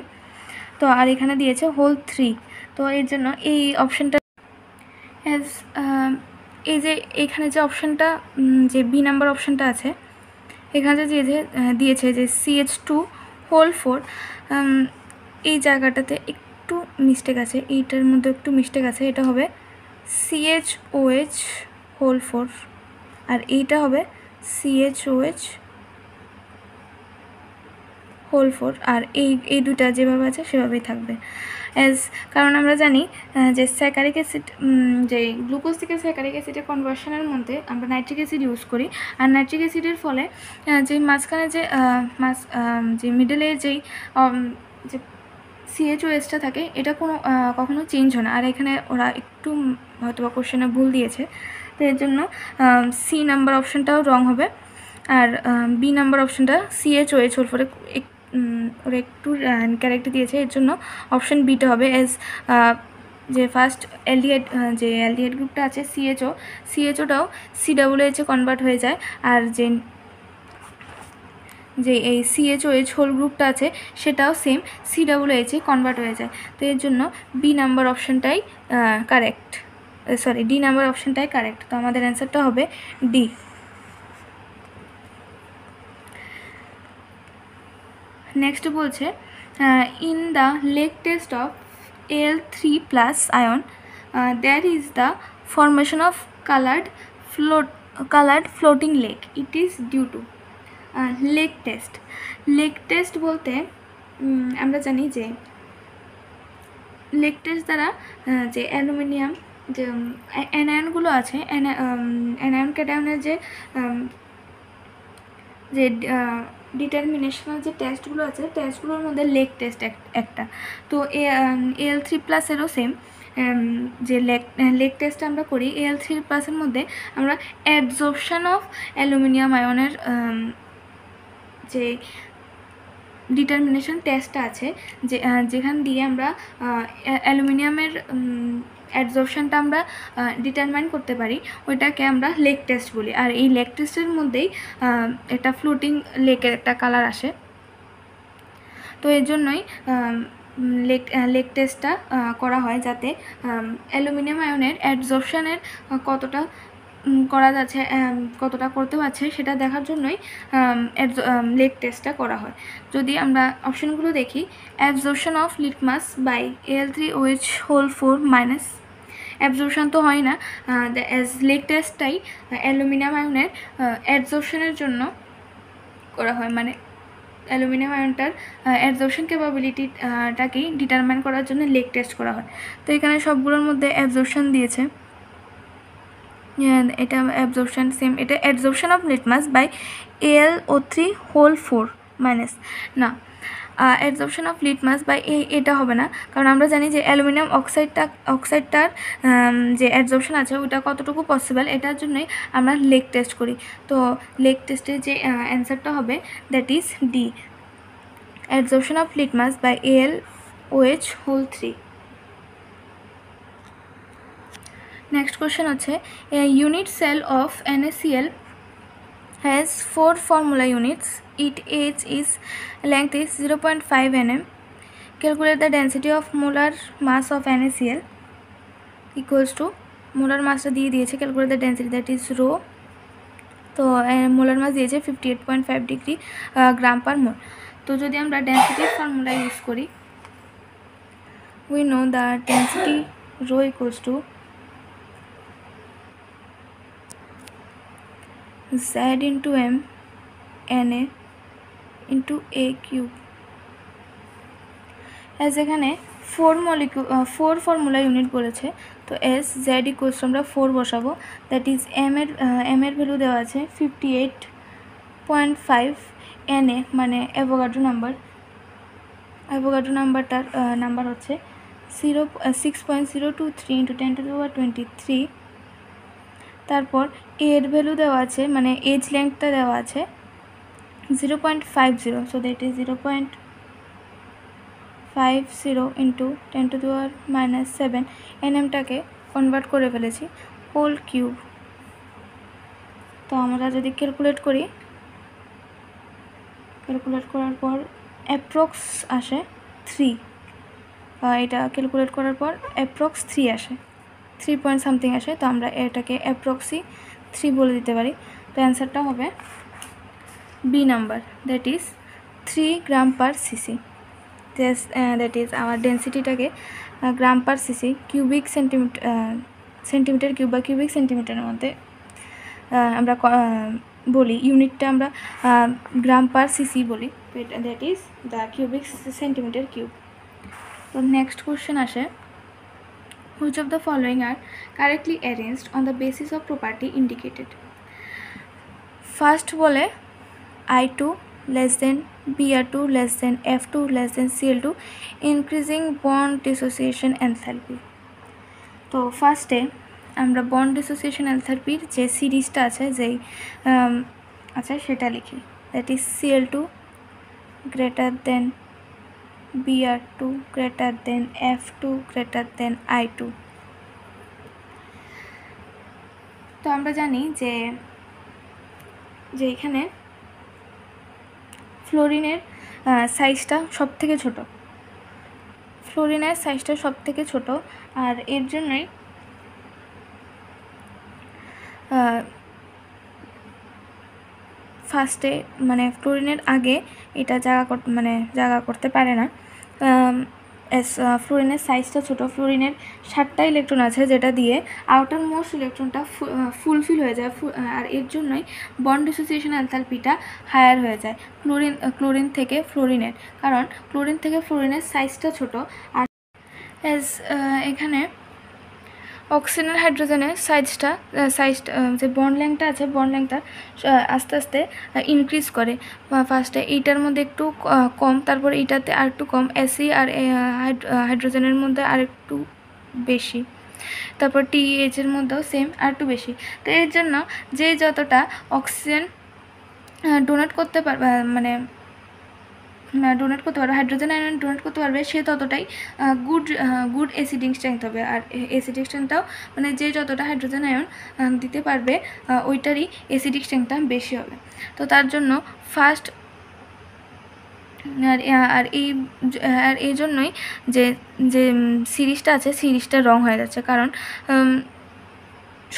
তো আর এখানে দিয়েছে হোল 3। তো এর জন্য এই অপশনটা এই যে এখানে যে অপশনটা যে বি নাম্বার অপশনটা আছে এখানে যে দিয়েছে যে CH2 হোল 4, এই জায়গাটাতে একটু মিস্টেক আছে, এইটার মধ্যে একটু মিস্টেক আছে, এটা হবে CHOH হোল 4 আর এইটা হবে CHOH হোল 4 আর এই দুটা যেভাবে আছে সেভাবেই থাকবে কারণ আমরা জানি যে স্যাকারিক অ্যাসিড যে গ্লুকোজ থেকে স্যাকারিক অ্যাসিডের কনভার্সনের মধ্যে আমরা নাইট্রিক অ্যাসিড ইউজ করি আর নাইট্রিক অ্যাসিডের ফলে যে মাঝখানে যে মিডলের যে CHOSটা থাকে এটা কখনো চেঞ্জ হয় না। আর এখানে ওরা একটু হয়তো বা কোশ্চেনে ভুল দিয়েছে, তো এর জন্য সি নাম্বার অপশানটাও রং হবে। আর বি নাম্বার অপশানটা CHOH ওর পরে ওরা একটু ক্যারেক্ট দিয়েছে, এর জন্য অপশান বিটা হবে। যে ফার্স্ট অ্যালডিহাইড গ্রুপটা আছে CHOটাও COOH কনভার্ট হয়ে যায়, আর যে এই CHOH হোল গ্রুপটা আছে সেটাও সেম COOH কনভার্ট হয়ে যায়। তো এর জন্য বি নাম্বার অপশানটাই কারেক্ট, ডি নাম্বার অপশানটাই কারেক্ট। তো আমাদের অ্যান্সারটা হবে ডি। নেক্সট বলছে in the lake test of Al3+ ion there is the formation of colored floating lake. It is due to leg test বলতে আমরা জানি যে লেগ টেস্ট দ্বারা যে অ্যালুমিনিয়াম যে অ্যানায়নগুলো আছে অ্যানায়ন ক্যাটায়নের যে ডিটারমিনেশনাল যে টেস্টগুলো আছে টেস্টগুলোর মধ্যে লেগ টেস্ট একটা। তো Al3+এরও সেম যে লেগ টেস্ট আমরা করি Al3+এর মধ্যে আমরা অ্যাবজর্পশন অফ অ্যালুমিনিয়াম আয়নের যে ডিটারমিনেশন টেস্টটা আছে যেখান দিয়ে আমরা অ্যালুমিনিয়ামের অ্যাবজর্পশনটা আমরা ডিটারমাইন করতে পারি, ওইটাকে আমরা লেগ টেস্ট বলি। আর এই লেগ টেস্টের মধ্যেই একটা ফ্লোটিং লেকের একটা কালার আসে। তো এর জন্যই লেগ টেস্টটা করা হয়, যাতে অ্যালুমিনিয়াম আয়নের অ্যাবজর্পশনের কতটা করা যাচ্ছে কতটা করতে পারছে সেটা দেখার জন্যই লেগ টেস্টটা করা হয়। যদি আমরা অপশনগুলো দেখি, absorption of litmus by Al3OH whole 4- absorption তো হয় না, লেগ টেস্টটাই অ্যালুমিনিয়াম আয়নের অ্যাবজর্পশনের জন্য করা হয়, মানে অ্যালুমিনিয়াম আয়নটার অ্যাবজর্পশন ক্যাপাবিলিটিটাকেই ডিটারমাইন করার জন্য লেগ টেস্ট করা হয়। তো এখানে সবগুলোর মধ্যে অ্যাবজর্পশন দিয়েছে, এটা অ্যাবজর্পশন সেম, এটা absorption of litmus by AlO3 whole 4- না, অ্যাবজর্পশন অফ লিটমাস বাই এটা হবে না, কারণ আমরা জানি যে অ্যালুমিনিয়াম অক্সাইডটার যে অ্যাবজর্পশন আছে ওটা কতটুকু পসিবল, এটার জন্যই আমরা লেগ টেস্ট করি। তো লেগ টেস্টের যে অ্যান্সারটা হবে that is D, absorption of litmus by AlOH whole 3। Next question হচ্ছে unit cell of NaCl has 4 formula units. Its length is 0.5 nm. Calculate the density of molar mass of NaCl equals to molar mass দিয়ে দিয়েছে, calculate the density that is rho। তো molar mass দিয়েছে 58.5 degree গ্রাম পার মোল। তো যদি আমরা ডেন্সিটির formula use করি, we know that density rho equals to Z into M Na into A cube। S এখানে 4 formula unit বলেছে, তো এস জেড ইকুয়ালস আমরা 4 বসাবো, দ্যাট ইজ এম এর ভ্যালু দেওয়া আছে 58.5, Na মানে অ্যাভোগাড্রো নাম্বারটার নাম্বার হচ্ছে 6.023 × 10⁻23। তারপর এর ভ্যালু দেওয়া আছে, মানে এজ লেন্থটা দেওয়া আছে 0.50, সো দ্যাট ইজ 0.50 × 10⁻⁻7। এনএমটাকে কনভার্ট করে ফেলেছি হোল কিউব। তো আমরা যদি ক্যালকুলেট করার পর অ্যাপ্রক্স আসে 3, এটা ক্যালকুলেট করার পর অ্যাপ্রক্স 3 আসে, 3 পয়েন্ট সামথিং আসে। তো আমরা এটাকে অ্যাপ্রক্সি 3 বলে দিতে পারি। তো অ্যান্সারটা হবে B number, that is 3 gram per CC. That is আমার ডেন্সিটিটাকে gram per CC cubic centimetre cube বা কিউবিক সেন্টিমিটারের মধ্যে আমরা বলি, ইউনিটটা আমরা গ্রাম পার সিসি বলি, that is the cubic centimetre cube. তো নেক্সট কোশ্চেন আসে, which of the following are correctly arranged on the basis of property indicated? First বলে I2 less than Br2 less than F2 less than Cl2 increasing bond dissociation enthalpy। তো ফার্স্টে আমরা bond dissociation এনথালপির যে সিরিজটা আছে, যেই আচ্ছা সেটা লিখি, that is Cl2 greater than Br2 greater than F2 greater than I2। তো আমরা জানি যে এখানে ফ্লোরিনের সাইজটা সব থেকে ছোট, ফ্লোরিনের সাইজটা সব থেকে ছোট, আর এর জন্যই ফার্স্টে মানে ফ্লোরিনের আগে এটা জায়গা করতে পারে না। ফ্লোরিনের সাইজটা ছোট, ফ্লোরিনের 7টা ইলেকট্রন আছে, যেটা দিয়ে আউটার মোস্ট ইলেকট্রনটা ফুলফিল হয়ে যায়, আর এর জন্যই বন্ড ডিসোসিয়েশন এনথালপিটা হায়ার হয়ে যায় ক্লোরিন থেকে ফ্লোরিনের, কারণ ক্লোরিন থেকে ফ্লোরিনের সাইজটা ছোট। আর এখানে অক্সিজেন হাইড্রোজেনের সাইজটা যে বন্ড লেংথটা আছে, বন্ড লেংথটা আস্তে আস্তে ইনক্রিজ করে। ফার্স্টে এইটার মধ্যে একটু কম, তারপর এইটাতে আর একটু কম, এসি আর হাইড্রোজেনের মধ্যে আর একটু বেশি, তারপর টিএইচের মধ্যেও সেম আর একটু বেশি। তো এর জন্য যে যতটা অক্সিজেন ডোনেট করতে পারবে, ডোনেট করতে পারবে, হাইড্রোজেন আয়ন ডোনেট করতে পারবে, সে ততটাই গুড অ্যাসিডিং স্ট্রেংথ হবে। আর অ্যাসিডিক স্ট্রেংথটাও মানে যে যতটা হাইড্রোজেন আয়ন দিতে পারবে ওইটারই অ্যাসিডিক স্ট্রেংথটা বেশি হবে। তো তার জন্য ফার্স্ট আর এই জন্যই যে সিরিজটা আছে, সিরিজটা রং হয়ে যাচ্ছে, কারণ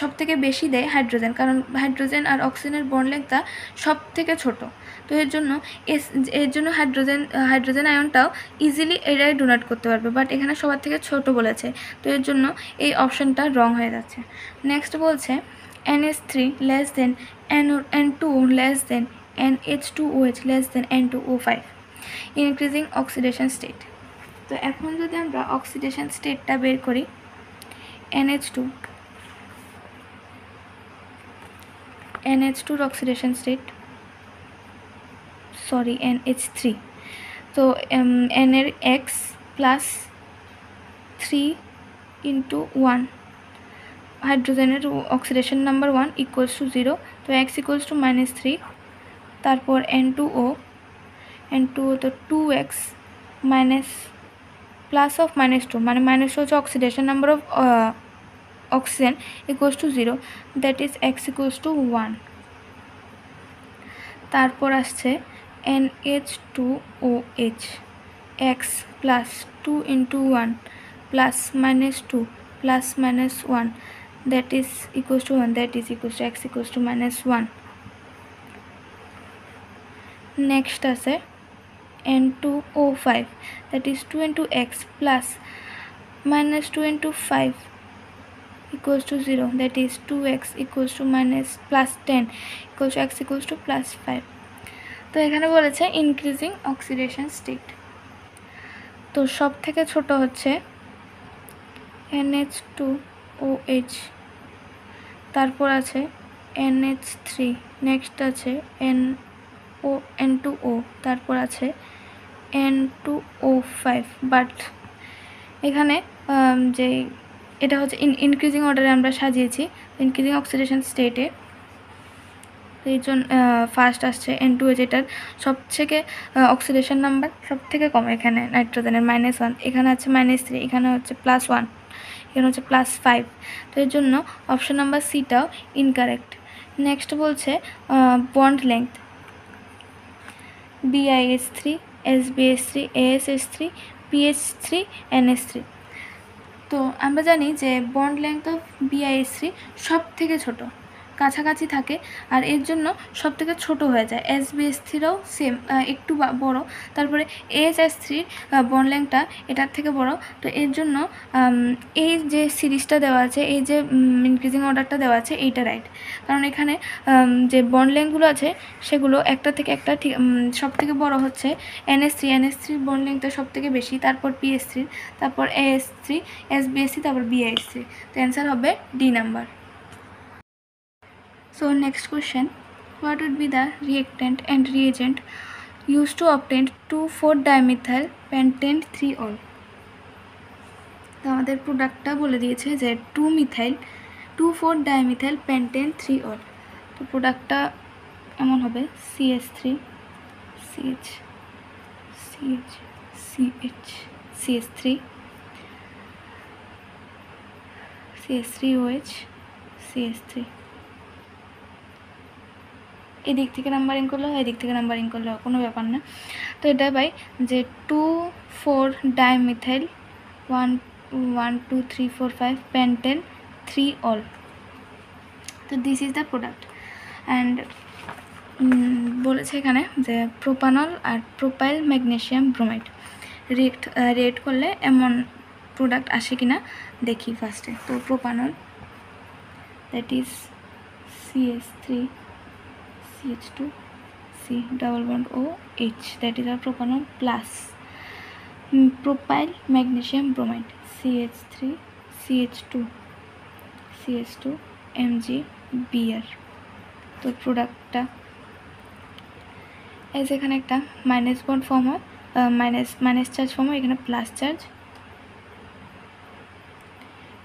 সব থেকে বেশি দেয় হাইড্রোজেন, কারণ হাইড্রোজেন আর অক্সিজেনের বন্ড লেংথটা সব থেকে ছোট। তো এর জন্য হাইড্রোজেন আয়নটাও ইজিলি এরাই ডোনেট করতে পারবে, বাট এখানে সবার থেকে ছোট বলেছে, তো এর জন্য এই অপশানটা রং হয়ে যাচ্ছে। নেক্সট বলছে NH3 less than N2 less than NH2OH less than N2O5 increasing oxidation state. তো এখন যদি আমরা অক্সিডেশন স্টেটটা বের করি, NH2 oxidation state, sorry NH3, তো N এর X প্লাস 3/1, হাইড্রোজেনের অক্সিডেশন নাম্বার 1 ইকুয়ালস টু 0, তো X ইকুয়ালস টু -3, তারপর N2O তো 2X মাইনাস প্লাস অফ -2, মানে -2 হচ্ছে oxidation number of oxygen equals to 0, that is X equals to 1। তারপর আসছে NH2OH, X plus 2/1 plus -2 plus -1, that is equals to 1, that is equals to X equals to -1. next আছে N2O5, that is 2 into X plus -2 into 5 equals to 0, that is 2X equals to plus 10 equals to X equals to plus 5। তো এখানে বলেছে increasing oxidation state, তো সব থেকে ছোট হচ্ছে NH2OH, তারপর আছে NH3, নেক্সট আছে N2O, তারপর আছে N2O5, বাট এখানে যে এটা হচ্ছে ইনক্রিজিং অর্ডারে আমরা সাজিয়েছি, ইনক্রিজিং অক্সিডেশন স্টেটে। তো এই জন্য ফার্স্ট আসছে N2OH, যেটার সবথেকে অক্সিডেশন নাম্বার সব থেকে কম, এখানে নাইট্রোজেনের -1, এখানে আছে -3, এখানে হচ্ছে +1, এখানে হচ্ছে +5, তো এর জন্য অপশন নাম্বার সিটাও ইনকারেক্ট। নেক্সট বলছে bond length, BiH3 SbH3 AsH3 PH3 NH3। তো আমরা জানি যে বন্ড লেংথ অফ BiH3 সব থেকে ছোট, কাছাকাছি থাকে আর এর জন্য সবথেকে ছোট হয়ে যায়। SbS3রাও সেম, একটু বড়। তারপরে AHS3 বন্ড লেংথটা এটার থেকে বড়। তো এর জন্য এই যে সিরিজটা দেওয়া আছে, এই যে ইনক্রিজিং অর্ডারটা দেওয়া আছে, এইটা রাইট। কারণ এখানে যে বন্ড লেংথগুলো আছে সেগুলো একটা থেকে একটা ঠিক সব থেকে বড় হচ্ছে NH3 বন্ড লেংথটা সব থেকে বেশি, তারপর PS3, তারপর AS3, SbS3, তারপর BH3। তো অ্যান্সার হবে D number. So next question, what would be the reactant and reagent used to obtain 2,4-dimethyl pentane 3-ol? তো আমাদের প্রোডাক্টটা বলে দিয়েছে যে 2,4-dimethyl pentane 3-ol। তো প্রোডাক্টটা এমন হবে CH3 CH CH CH CH3 CH3OH CH3। এদিক থেকে নাম্বারিং করলে হয়, এদিক থেকে নাম্বারিং করলে হয়, কোনো ব্যাপার না। তো এটা বাই যে 2,4-dimethyl 1 2 3 4 5 pentane 3-ol। তো this is the product. And বলেছে এখানে যে প্রোপানল আর প্রোপাইল ম্যাগনেসিয়াম ব্রোমাইড রিয়েক্ট করলে এমন প্রোডাক্ট আসে কিনা দেখি ফার্স্টে। তো propanol, that is CH3 CH2 C double bond OH, that is our propanol, plus propyl magnesium bromide CH3 CH2 CH2 MgBr। তো প্রোডাক্টটা এই যে এখানে একটা মাইনাস বন্ড ফর্ম হয়, মাইনাস চার্জ ফর্ম হয়, এখানে প্লাস চার্জ,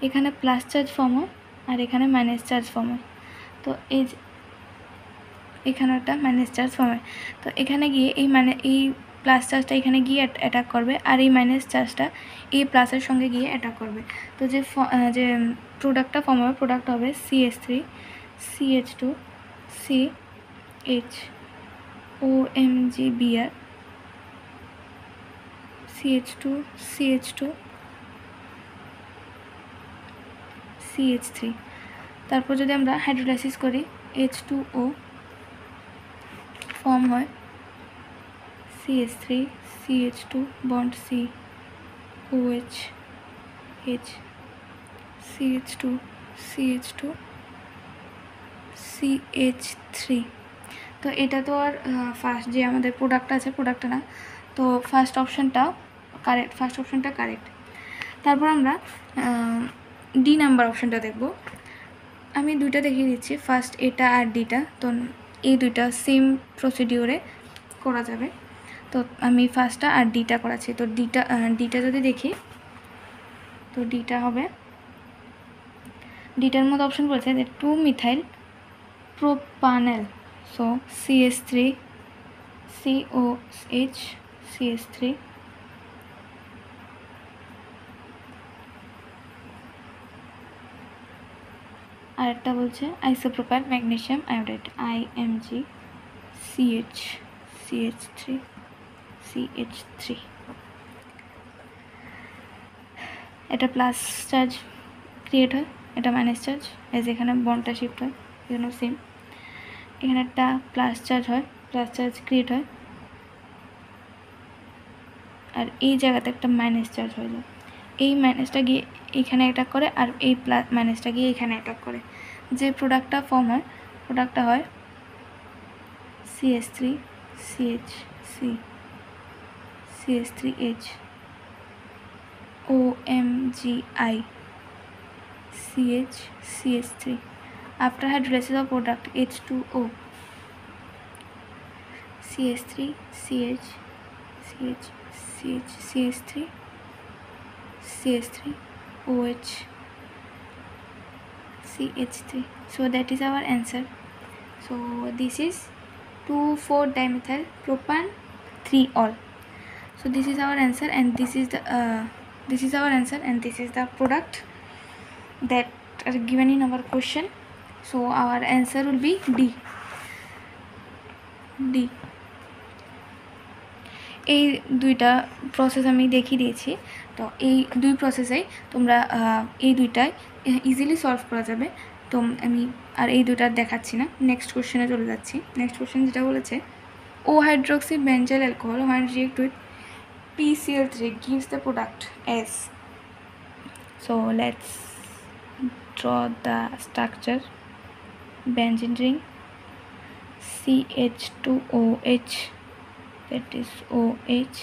এখানে প্লাস চার্জ ফর্ম হয় আর এখানে মাইনাস চার্জ ফর্ম হয়। তো এই যে এখানে একটা মাইনাস চার্জ ফর্ম হয়। তো এখানে গিয়ে এই প্লাস চার্জটা এখানে গিয়ে অ্যাটাক করবে আর এই মাইনাস চার্জটা এই প্লাসের সঙ্গে গিয়ে অ্যাটাক করবে। তো যে প্রোডাক্টটা ফর্ম হবে, প্রোডাক্ট হবে CH3 CH2 CH OMgBr CH2 CH2 CH3। তারপর যদি আমরা হাইড্রোলাইসিস করি H2O ফর্ম হয় CH3 CH2 bond C OH H CH2 CH2 CH3। তো এটা তো আর ফার্স্ট যে আমাদের প্রোডাক্ট আছে প্রোডাক্টটা না, তো ফার্স্ট অপশানটা কারেক্ট। তারপর আমরা ডি নাম্বার অপশানটা দেখব। আমি দুইটা দেখিয়ে দিচ্ছি, ফার্স্ট এটা আর ডিটা। তো এই দুইটা সেম প্রসিডিওরে করা যাবে। তো আমি ফার্স্টটা আর ডিটা করাচ্ছি। তো ডিটা যদি দেখি, তো ডিটা হবে, ডিটার মধ্যে অপশন বলছে যে 2-methyl propanol, so CH3 COH CH3 আর একটা বলছে isopropyl magnesium iodide IMG CH3 CH3। এটা প্লাস চার্জ ক্রিয়েট হয়, এটা মাইনাস চার্জ, এই যে এখানে বন্ডটা শিফট হয়, এখানেও সেম, এখানে একটা প্লাস চার্জ হয়, প্লাস চার্জ ক্রিয়েট হয় আর এই জায়গাতে একটা মাইনাস চার্জ হয়ে যায়। এই মাইনাসটা গিয়ে এইখানে অ্যাটাক করে আর এই প্লাস মাইনাসটা গিয়ে এখানে অ্যাটাক করে। যে প্রোডাক্টটা ফর্ম হয়, প্রোডাক্টটা হয় CH3 CH CH3H OMgI CH3। After hydrolysis of product H2O CH3 CH3 OH CH3। So that is our answer. So this is 2,4-dimethyl propan 3-ol. So this is our answer and this is the product that are given in our question. So our answer will be D। এই দুইটা process আমি দেখিয়ে দিয়েছি। তো এই দুই প্রসেসেই তোমরা এই দুইটাই ইজিলি সলভ করা যাবে। তো আমি আর এই দুটো দেখাচ্ছি না, নেক্সট কোশ্চেনে চলে যাচ্ছি। নেক্সট কোশ্চেন যেটা বলেছে O hydroxy benzyl alcohol when react with PCl3 gives the product as. So let's draw the structure. Benzene ring, CH2OH, that is OH,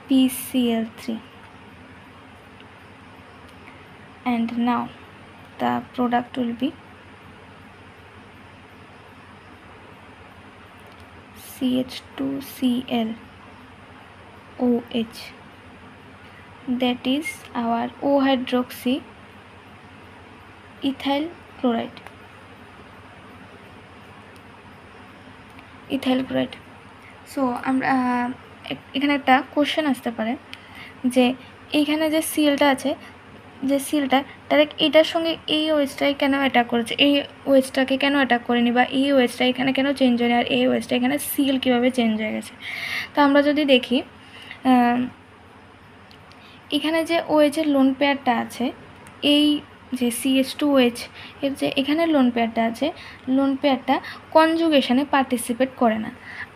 PCl3, and now the product will be CH2Cl OH, that is our O hydroxy ethyl chloride. So আমরা এখানে একটা question আসতে পারে যে এইখানে যে সিএলটা আছে, যে সিএলটা ডাইরেক্ট এটার সঙ্গে এই ওয়েজটাই কেন অ্যাটাক করেছে, এই ওয়েজটাকে কেন অ্যাটাক করেনি, বা এই ওয়েজটা এখানে কেন চেঞ্জ হয়নি, আর এই ওয়েজটা এখানে সিএল কীভাবে চেঞ্জ হয়ে গেছে। তো আমরা যদি দেখি এখানে যে ওয়েজের লোন পেয়ারটা আছে, এই যে CH2OH এর যে এখানে লোন পেয়ারটা আছে, লোন পেয়ারটা কনজুগেশনে পার্টিসিপেট করে না।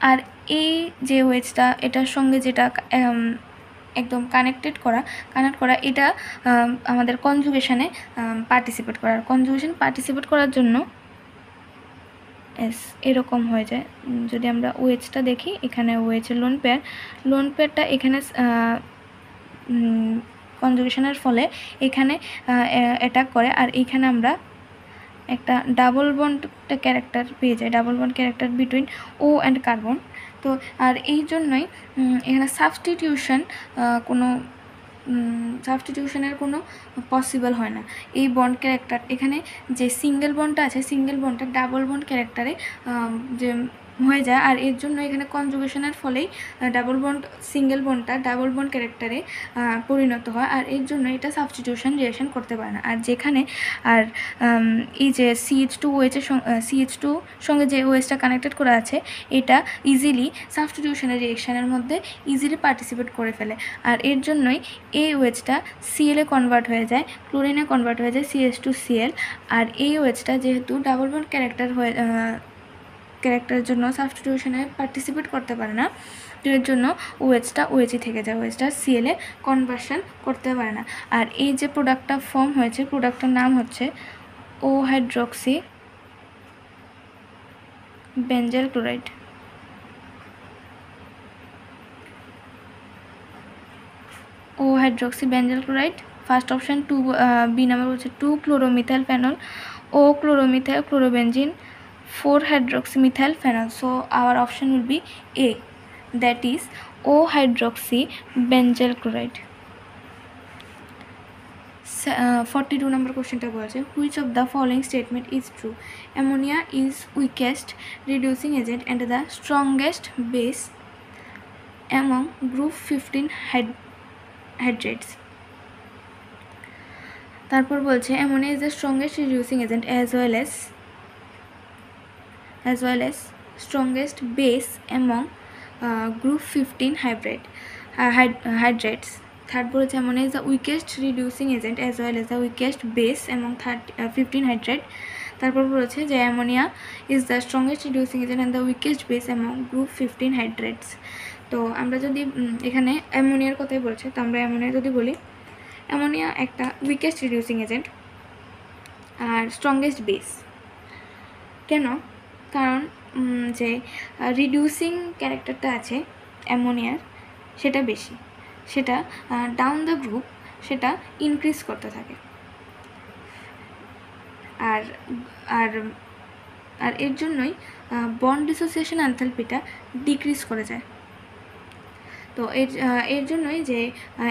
আর এই যে ওয়েজটা এটার সঙ্গে যেটা একদম কানেক্ট করা এটা আমাদের কনজুগেশনে পার্টিসিপেট করার, কনজুগেশন পার্টিসিপেট করার জন্য এরকম হয়ে যায়। যদি আমরা ওয়েজটা দেখি, এখানে ওয়েজের লোন পেয়ারটা এখানে কনজুগেশনের ফলে এখানে অ্যাটাক করে, আর এইখানে আমরা একটা ডাবল বন্ড ক্যারেক্টার পেয়ে যাই, double bond character between O and carbon. তো আর এই জন্যই এখানে সাবস্টিটিউশনের কোনো পসিবল হয় না। এই বন্ড ক্যারেক্টার এখানে যে সিঙ্গেল বন্ডটা আছে, সিঙ্গেল বন্ডটা ডাবল বন্ড ক্যারেক্টারে যে হয়ে যায়, আর এর জন্য এখানে কনজুগেশনের ফলেই ডাবল বন্ড সিঙ্গেল বন্ডটা ডাবল বন্ড ক্যারেক্টারে পরিণত হয়, আর এর জন্য এটা সাবস্টিটিউশন রিঅ্যাকশন করতে পারে না। আর যেখানে আর এই যে CH2 সঙ্গে যে ওয়েজটা কানেক্টেড করা আছে, এটা ইজিলি সাবস্টিটিউশনের রিঅ্যাকশনের মধ্যে ইজিলি পার্টিসিপেট করে ফেলে, আর এর জন্যই এই ওয়েজটা সিএলে কনভার্ট হয়ে যায়, ক্লোরিনে কনভার্ট হয়ে যায় CH2Cl। আর এই ওয়েজটা যেহেতু ডাবল বন্ড ক্যারেক্টারের জন্য সাবস্টিটিউশনে পার্টিসিপেট করতে পারে না, এর জন্য ওয়েজটা ওয়েজই থেকে যায়, ওয়েজটা সিএলে কনভার্সন করতে পারে না। আর এই যে প্রোডাক্টটা ফর্ম হয়েছে, প্রোডাক্টটার নাম হচ্ছে o hydroxy benzyl chloride. O hydroxy benzyl chloride, first option 2, B number হচ্ছে 2 chloromethyl phenol, o chloromethyl chlorobenzene, 4 hydroxymethyl phenol. So our option will be A, that is O hydroxy benzyl chloride. 42 number question টা বলেছে which of the following statement is true? Ammonia is weakest reducing agent and the strongest base among group 15 hydrates. তারপর বলছে ammonia is the strongest reducing agent as well as strongest base among group 15 hydrates. Third বলেছে ammonia is the weakest reducing agent as well as the weakest base among 15 hydrate. তারপর বলেছে যে ammonia is the strongest reducing agent and the weakest base among group 15 hydrates. তো আমরা যদি এখানে অ্যামোনিয়ার কথাই বলছে, তো আমরা অ্যামোনিয়া যদি বলি, অ্যামোনিয়া একটা উইকেস্ট রিডিউসিং এজেন্ট আর স্ট্রংগেস্ট বেস। কেন? কারণ যে রিডিউসিং ক্যারেক্টারটা আছে অ্যামোনিয়ার সেটা বেশি, সেটা ডাউন দ্য গ্রুপ সেটা ইনক্রিজ করতে থাকে, আর আর আর এর জন্যই বন্ড ডিসোসিয়েশন এনথালপিটা ডিক্রিজ করে যায়। তো এর জন্যই যে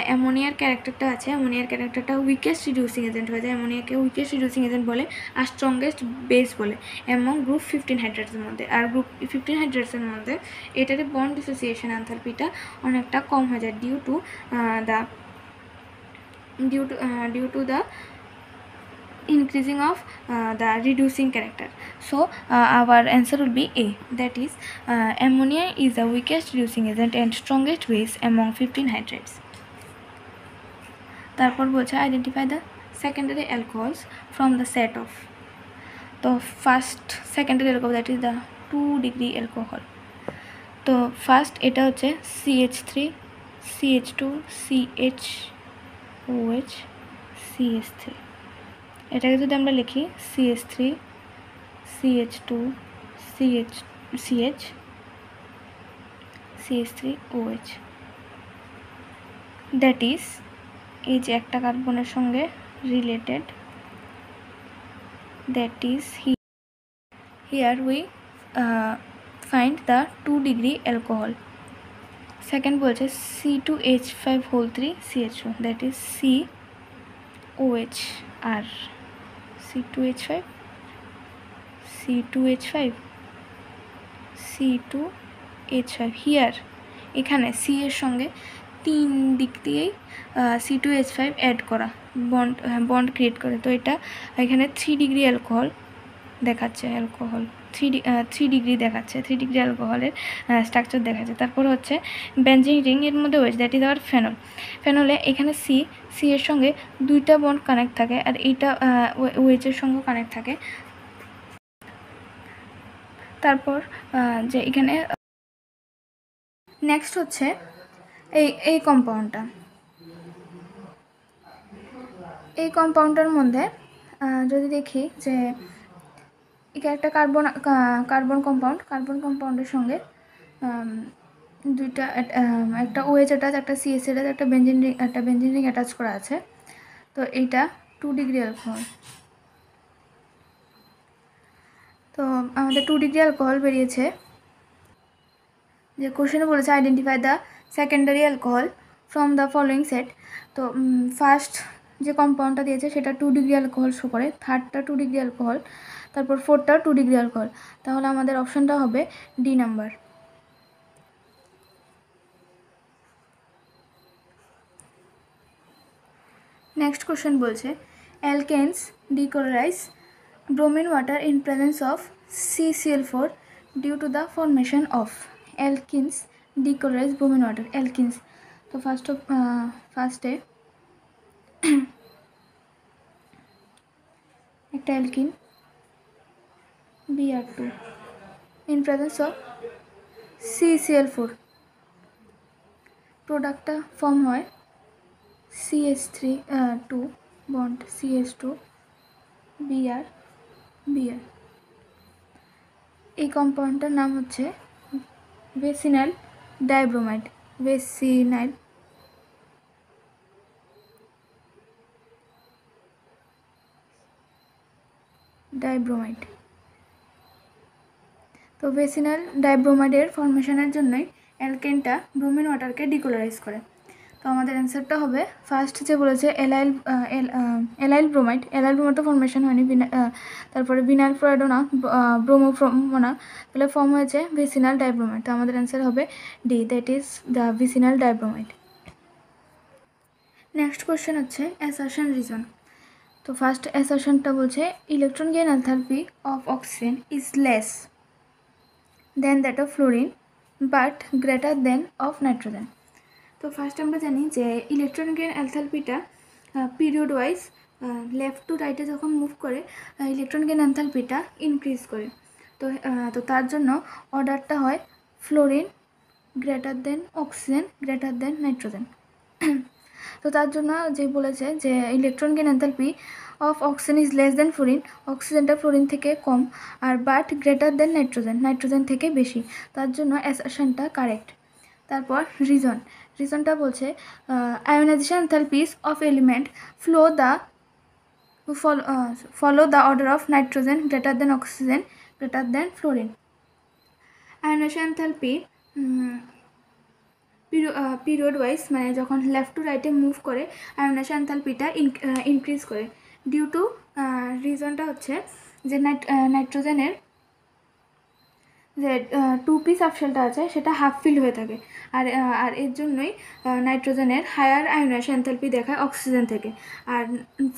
অ্যামোনিয়ার ক্যারেক্টারটা আছে, অ্যামোনিয়ার ক্যারেক্টারটা উইকেস্ট রিডিউসিং এজেন্ট হয়ে যায়, অ্যামোনিয়াকে উইকেস্ট রিডিউসিং এজেন্ট বলে আর স্ট্রংগেস্ট বেস বলে এমন গ্রুপ 15 হাইড্রেটসের মধ্যে। আর গ্রুপ 15 হাইড্রেটসের মধ্যে এটাতে বন্ড ডিসোসিয়েশন এনথালপিটা অনেকটা কম হয়ে যায় due to the increasing of the reducing character. So our answer will be A, that is ammonia is the weakest reducing agent and strongest base among 15 hydrates. তারপর বলছে identify the secondary alcohols from the set of. তো first secondary alcohol that is the 2 degree alcohol. তো first এটা হচ্ছে CH3 CH2 CHOH CH3। এটাকে যদি আমরা লিখি CH3 CH2 CH CH3OH, that is এই যে একটা কার্বনের সঙ্গে related, that is here we find the 2 degree alcohol. Second বলছে C2H5 whole 3 CH2, that is COHR, C2H5 C2H5 here এখানে C এর সঙ্গে 3 দিক দিয়েই C2H5 অ্যাড করা বন্ড ক্রিয়েট করে। তো এটা এখানে 3 ডিগ্রি অ্যালকোহল দেখাচ্ছে, অ্যালকোহল 3 ডিগ্রি দেখাচ্ছে, 3 ডিগ্রি অ্যালকোহলের স্ট্রাকচার দেখাচ্ছে। তারপর হচ্ছে বেনজিন রিং, এর মধ্যে ওয়েজ দ্যাট ইজ আওয়ার ফেনল। ফেনলে এখানে সি এর সঙ্গে 2টা বন্ড কানেক্ট থাকে আর এইটা ওয়েজের সঙ্গে কানেক্ট থাকে। তারপর যে এখানে নেক্সট হচ্ছে এই কম্পাউন্ডটা, এই কম্পাউন্ডটার মধ্যে যদি দেখি যে এখানে একটা কার্বন কম্পাউন্ডের সঙ্গে দুইটা একটা OH অ্যাটাচ, একটা CH অ্যাটাচ, একটা বেনজিন রিং অ্যাটাচ করা আছে। তো এইটা 2 ডিগ্রি অ্যালকোহল। তো আমাদের 2 ডিগ্রি অ্যালকোহল বেরিয়েছে। যে কোশ্চেনে বলেছে identify the secondary alcohol from the following set. তো ফার্স্ট যে কম্পাউন্ডটা দিয়েছে সেটা 2 ডিগ্রি অ্যালকোহল শো করে, থার্ডটা 2 ডিগ্রি অ্যালকোহল, তারপর ফোর্থটা 2 ডিগ্রি অ্যালকোহল। তাহলে আমাদের অপশনটা হবে ডি নাম্বার। নেক্সট কোশ্চেন বলছে অ্যালকেনস ডিকলোরাইজ bromine water in presence of CCl4 due to the formation of। alkenes decolorize bromine water, alkenes। তো ফার্স্টে একটা alkyne Br2 in presence of CCl4, প্রোডাক্টটা ফর্ম হয় CH3 2 বন্ড CH2 Br। এই কম্পাউন্ডটার নাম হচ্ছে ভেসিনাইল ডাইব্রোমাইড, ভেসিনাইল ডাইব্রোমাইড। তো ভেসিনাইল ডাইব্রোমাইডের ফর্মেশনের জন্যই অ্যালকেনটা ব্রোমিন ওয়াটারকে ডিকলোরাইজ করে। তো আমাদের অ্যান্সারটা হবে ফার্স্ট যে বলেছে এলাইল ব্রোমাইড, এলাইল ব্রোমাইড তো ফর্মেশন হয়নি, তারপরে ভিনাইল ফ্লোরাইডও না, ব্রোমো না, তাহলে ফর্ম হয়েছে ভেসিনাইল ডাইব্রোমাইড। তো আমাদের অ্যান্সার হবে D, that is the vicinal dibromide. Next question হচ্ছে অ্যাসারশন রিজন। তো ফার্স্ট অ্যাসারশনটা বলছে electron gain enthalpy of oxygen is less than that of fluorine but greater than of nitrogen. তো ফার্স্ট আমরা জানি যে ইলেকট্রন গেইন এনথালপিটা পিরিয়ড ওয়াইজ লেফট টু রাইটে যখন মুভ করে ইলেকট্রন গেইন এনথালপিটা ইনক্রিজ করে। তো তার জন্য অর্ডারটা হয় fluorine greater than oxygen greater than nitrogen. তো তার জন্য যে বলেছে যে electron gain enthalpy of oxygen is less than fluorine, অক্সিজেনটা ফ্লোরিন থেকে কম, আর বাট গ্রেটার দেন নাইট্রোজেন থেকে বেশি। তার জন্য অ্যাসারশনটা কারেক্ট। তারপর রিজনটা বলছে ionization enthalpies of element follow the order of nitrogen greater than oxygen greater than fluorine. Ionization enthalpy period wise মানে যখন লেফট টু রাইটে মুভ করে আয়োনাইজেশন এনথালপিটা ইনক্রিজ করে ডিউ টু রিজনটা হচ্ছে যে নাইট্রোজেনের যে 2p সাবশেলটা আছে সেটা হাফ ফিল হয়ে থাকে, আর এর জন্যই নাইট্রোজেনের হায়ার আয়োনাইজেশন এনথালপি দেখায় অক্সিজেন থেকে, আর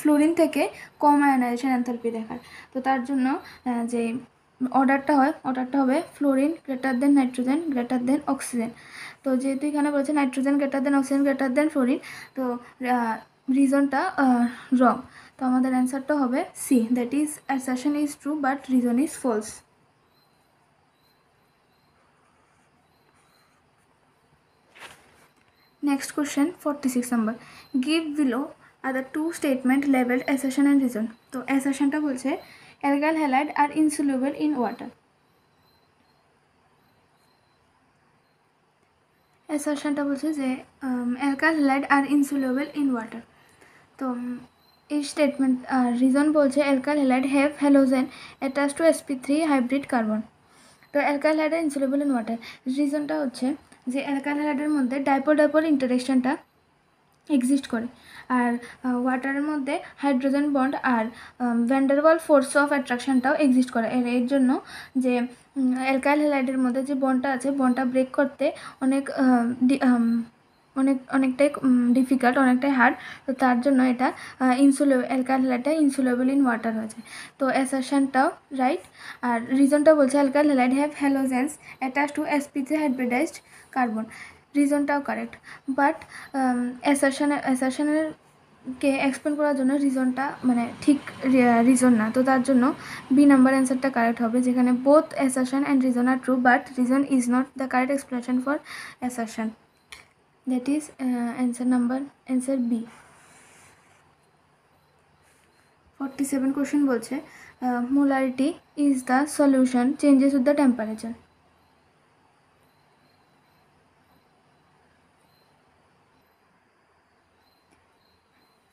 ফ্লোরিন থেকে কম আয়োনাইজেশন এনথালপি দেখায়। তো তার জন্য যে অর্ডারটা হবে fluorine greater than nitrogen greater than oxygen. তো যেহেতু এখানে বলছে nitrogen greater than oxygen greater than fluorine, তো রিজনটা রং। তো আমাদের অ্যান্সারটা হবে C, that is assertion is true but reason is false. Next question 46 number. Give below are the two statement labeled assertion and reason. তো assertionটা বলছে alkyl halide are insoluble in water. assertionটা বলছে যে alkyl halide are insoluble in water. তো এই statement reason বলছে alkyl halide have halogen attached to sp3 hybrid carbon. তো alkyl halide are insoluble in water. রিজনটা হচ্ছে যে alkyl halideর মধ্যে ডাইপোল ইন্টারেকশনটা এক্সিস্ট করে, আর ওয়াটারের মধ্যে হাইড্রোজেন বন্ড আর van der Waals force of অ্যাট্রাকশনটাও এক্সিস্ট করে। এর জন্য যে অ্যালকাইল হ্যালাইডের মধ্যে যে বন্ডটা আছে, বন্ডটা ব্রেক করতে অনেকটাই ডিফিকাল্ট, অনেকটাই হার্ড। তো তার জন্য এটা অ্যালকাইল হ্যালাইডটা ইনসুলেবল ইন ওয়াটার হয়েছে। তো অ্যাসারশনটাও রাইট। আর রিজনটা বলছে alkyl halide have halogens attach to sp3 hybridized carbon. রিজনটাও কারেক্ট, বাট অ্যাসারশনকে এক্সপ্লেন করার জন্য রিজনটা মানে ঠিক রিজন না। তো তার জন্য বি নাম্বার অ্যান্সারটা কারেক্ট হবে, যেখানে both assertion and reason are true but reason is not the correct explanation for assertion. That is answer B. 47 question বলছে molarity is the solution changes with the temperature.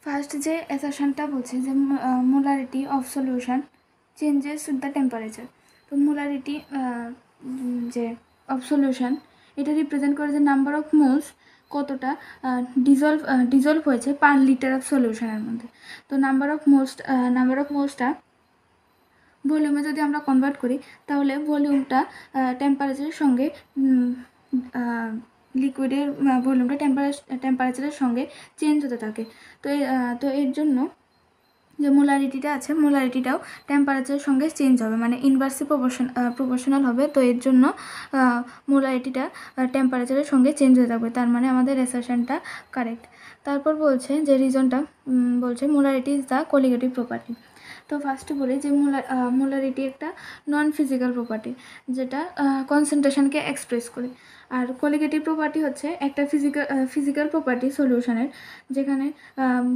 First যে অ্যাসারশনটা বলছে যে molarity of solution changes with the temperature. তো molarity যে of solution এটা represent করে যে নাম্বার অফ মোলস কতটা ডিজলভ হয়েছে পার লিটার অফ সলিউশনের মধ্যে। তো নাম্বার অফ মোলসটা ভলিউমে যদি আমরা কনভার্ট করি, তাহলে ভলিউমটা টেম্পারেচারের সঙ্গে লিকুইডের ভলিউমটা টেম্পারেচারের সঙ্গে চেঞ্জ হতে থাকে। তো এর জন্য যে মোলারিটিটা আছে, মোলারিটিটাও টেম্পারেচারের সঙ্গে চেঞ্জ হবে, মানে ইনভার্সলি প্রপোর্শনাল হবে। তো এর জন্য মোলারিটিটা টেম্পারেচারের সঙ্গে চেঞ্জ হয়ে থাকবে, তার মানে আমাদের অ্যাসারশনটা কারেক্ট। তারপর বলছে যে রিজনটা বলছে মোলারিটি ইজ দ্য কোলিগেটিভ প্রপার্টি। তো ফার্স্টে বলি যে মোলারিটি একটা নন ফিজিক্যাল প্রপার্টি, যেটা কনসেন্ট্রেশনকে এক্সপ্রেস করে। আর কোলিগেটিভ প্রপার্টি হচ্ছে একটা ফিজিক্যাল প্রপার্টি সলিউশনের, যেখানে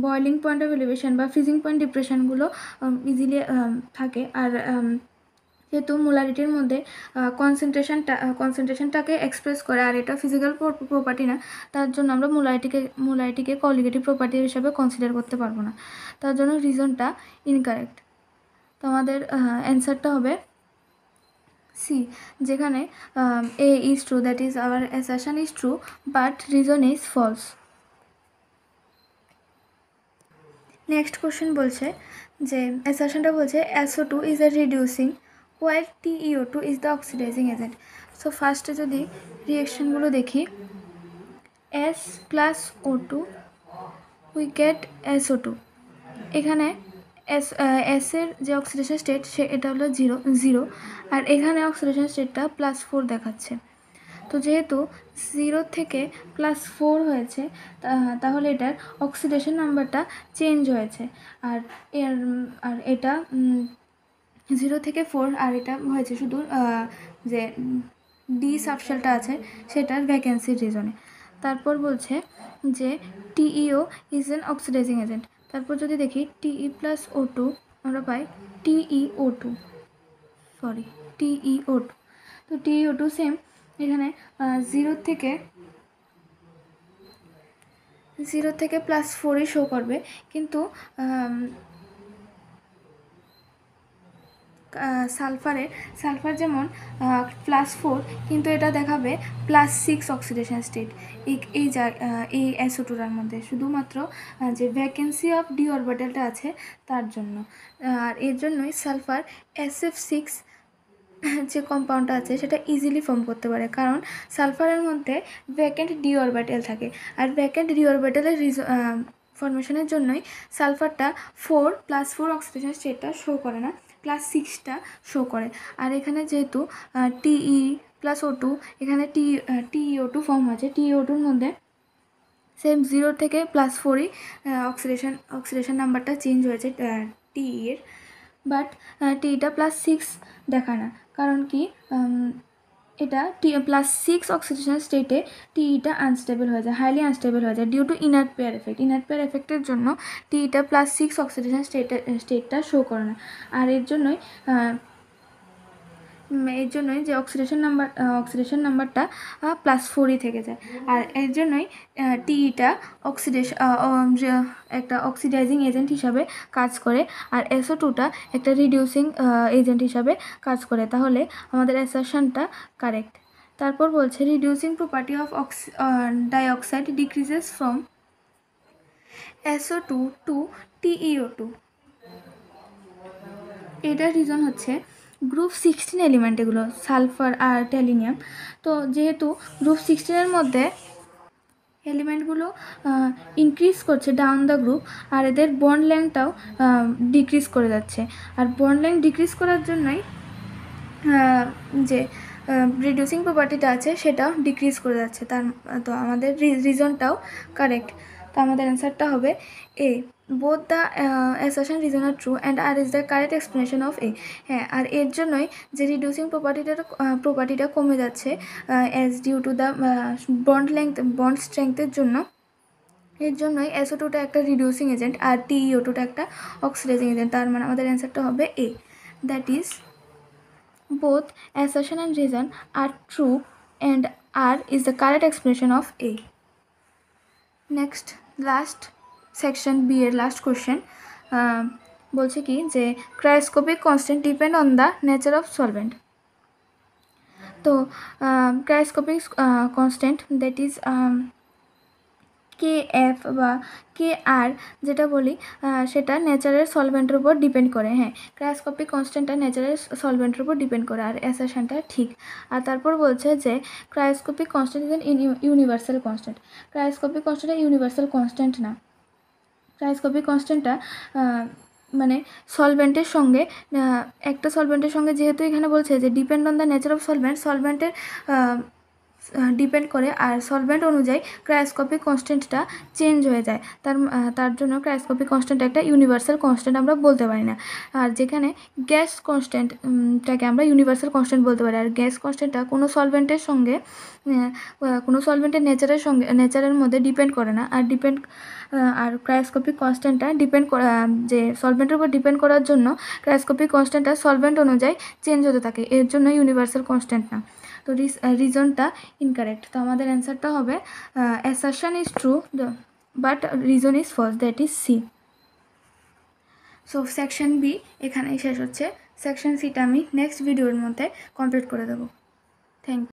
বয়লিং পয়েন্ট অফ এলিভেশন বা ফ্রিজিং পয়েন্ট ডিপ্রেশনগুলো ইজিলি থাকে। আর যেহেতু মোলারিটির মধ্যে কনসেন্ট্রেশনটাকে এক্সপ্রেস করে, আর এটা ফিজিক্যাল প্রপার্টি না, তার জন্য আমরা মোলারিটিকে কোলিগেটিভ প্রপার্টি হিসাবে কনসিডার করতে পারবো না। তার জন্য রিজনটা ইনকারেক্ট। তো আমাদের অ্যান্সারটা হবে সি, যেখানে A is true, that is our assertion is true but reason is false. Next question বলছে যে অ্যাসারশনটা বলছে SO2 is a reducing while TeO2 is the oxidizing agent. So ফার্স্টে যদি রিয়েকশনগুলো দেখি, S plus O2 we get SO2। এখানে এসের যে অক্সিডেশন স্টেট এটা হলো 0, আর এখানে অক্সিডেশন স্টেটটা +4 দেখাচ্ছে। তো যেহেতু 0 থেকে +4 হয়েছে, তাহলে এটার অক্সিডেশন নাম্বারটা চেঞ্জ হয়েছে। আর এটা 0 থেকে 4, আর এটা হয়েছে শুধু যে ডি সাবশেলটা আছে সেটার ভ্যাকেন্সির রিজনে। তারপর বলছে যে TeO is an oxidising agent. তারপর যদি দেখি Te plus O2 আমরা পাই TeO2। তো TeO2 সেম এখানে 0 থেকে +4ই শো করবে, কিন্তু সালফার যেমন +4, কিন্তু এটা দেখাবে +6 অক্সিডেশন স্টেট এই SO2টার মধ্যে, শুধুমাত্র যে ভ্যাকেন্সি অফ ডি অরবিটালটা আছে তার জন্য। আর এর জন্যই সালফার SF6 যে কম্পাউন্ডটা আছে সেটা ইজিলি ফর্ম করতে পারে, কারণ সালফারের মধ্যে ভ্যাকেন্ট ডি অরবিটাল থাকে। আর ভ্যাকেন্ট ডি অরবিটালের ফর্মেশনের জন্যই সালফারটা +4 অক্সিডেশন স্টেটটা শো করে না, +6টা শো করে। আর এখানে যেহেতু Te plus O2, এখানে TeO2 ফর্ম আছে, TeO2-র মধ্যে সেম 0 থেকে +4ই অক্সিডেশন নাম্বারটা চেঞ্জ হয়েছে টিই এর, বাট টিটা +6 দেখায় না। কারণ কি, এটা +6 অক্সিডেশন স্টেটে টিইটা আনস্টেবল হয়ে যায়, হাইলি আনস্টেবল হয়ে যায় due to inert pair effect. Inert pair এফেক্টের জন্য টিইটা +6 অক্সিডেশন স্টেটটা শো করে না। আর এর জন্যই যে অক্সিডেশন নাম্বারটা +4ই থেকে যায়। আর এর জন্যই টিইটা একটা অক্সিডাইজিং এজেন্ট হিসাবে কাজ করে, আর SO2টা একটা রিডিউসিং এজেন্ট হিসাবে কাজ করে। তাহলে আমাদের অ্যাসারশনটা কারেক্ট। তারপর বলছে reducing property of dioxide decreases from SO2 to TiO2। এটার রিজন হচ্ছে গ্রুপ 16 এলিমেন্ট, এগুলো সালফার আর ট্যালিনিয়াম। তো যেহেতু গ্রুপ 16-এর মধ্যে এলিমেন্টগুলো ইনক্রিজ করছে ডাউন দ্য গ্রুপ, আর এদের বন্ড লেংথটাও ডিক্রিজ করে যাচ্ছে। আর বন্ড লেংথ ডিক্রিজ করার জন্যই যে রিডিউসিং প্রপার্টিটা আছে সেটাও ডিক্রিজ করে যাচ্ছে। তো আমাদের রিজনটাও কারেক্ট। তো আমাদের অ্যান্সারটা হবে A, both the assertion reason are true and R is the correct explanation of A. হ্যাঁ, আর এর জন্যই যে রিডিউসিং প্রপার্টিটা কমে যাচ্ছে as due to the bond স্ট্রেংথের জন্য। এর জন্যই SO2টা একটা রিডিউসিং এজেন্ট আর TiO2টা একটা অক্সিডাইজিং এজেন্ট। তার মানে আমাদের অ্যান্সারটা হবে A, that is both assertion and reason are true and R is the correct explanation of A. Next, last section B এর last question বলছে কি যে cryoscopic constant depend on the nature of solvent. তো cryoscopic constant that is KF বা KR যেটা বলি সেটা natural সলভেন্টের উপর ডিপেন্ড করে। হ্যাঁ, ক্রায়োস্কোপিক কনস্ট্যান্টটা ন্যাচারাল সলভেন্টের উপর ডিপেন্ড করে, আর অ্যাসারশনটা ঠিক। আর তারপর বলছে যে cryoscopic constant is an universal constant. Cryoscopic কনস্ট্যান্টটা ইউনিভার্সাল কনস্ট্যান্ট না। ক্রায়োস্কোপিক কনস্ট্যান্টটা মানে সলভেন্টের সঙ্গে একটা সলভেন্টের সঙ্গে, যেহেতু এখানে বলছে যে depend on the nature of সলভেন্টের ডিপেন্ড করে, আর সলভেন্ট অনুযায়ী ক্রায়োস্কোপিক কনস্ট্যান্টটা চেঞ্জ হয়ে যায়। তার জন্য ক্রায়োস্কোপিক কনস্ট্যান্ট একটা ইউনিভার্সাল কনস্ট্যান্ট আমরা বলতে পারি না। আর যেখানে গ্যাস কনস্ট্যান্টটাকে আমরা ইউনিভার্সাল কনস্ট্যান্ট বলতে পারি, আর গ্যাস কনস্ট্যান্টটা কোনো সলভেন্টের সঙ্গে কোনো সলভেন্টের নেচারের মধ্যে ডিপেন্ড করে না। আর ক্রায়োস্কোপিক কনস্ট্যান্টটা যে সলভেন্টের উপর ডিপেন্ড করার জন্য ক্রায়োস্কোপিক কনস্ট্যান্টটা সলভেন্ট অনুযায়ী চেঞ্জ হতে থাকে, এর জন্য ইউনিভার্সাল কনস্ট্যান্ট না। তো রিজনটা ইনকারেক্ট। তো আমাদের অ্যান্সারটা হবে assertion is true but reason is false, that is C. So section B এখানেই শেষ হচ্ছে। সেকশন সিটা আমি নেক্সট ভিডিওর মধ্যে কমপ্লিট করে দেবো। Thank you.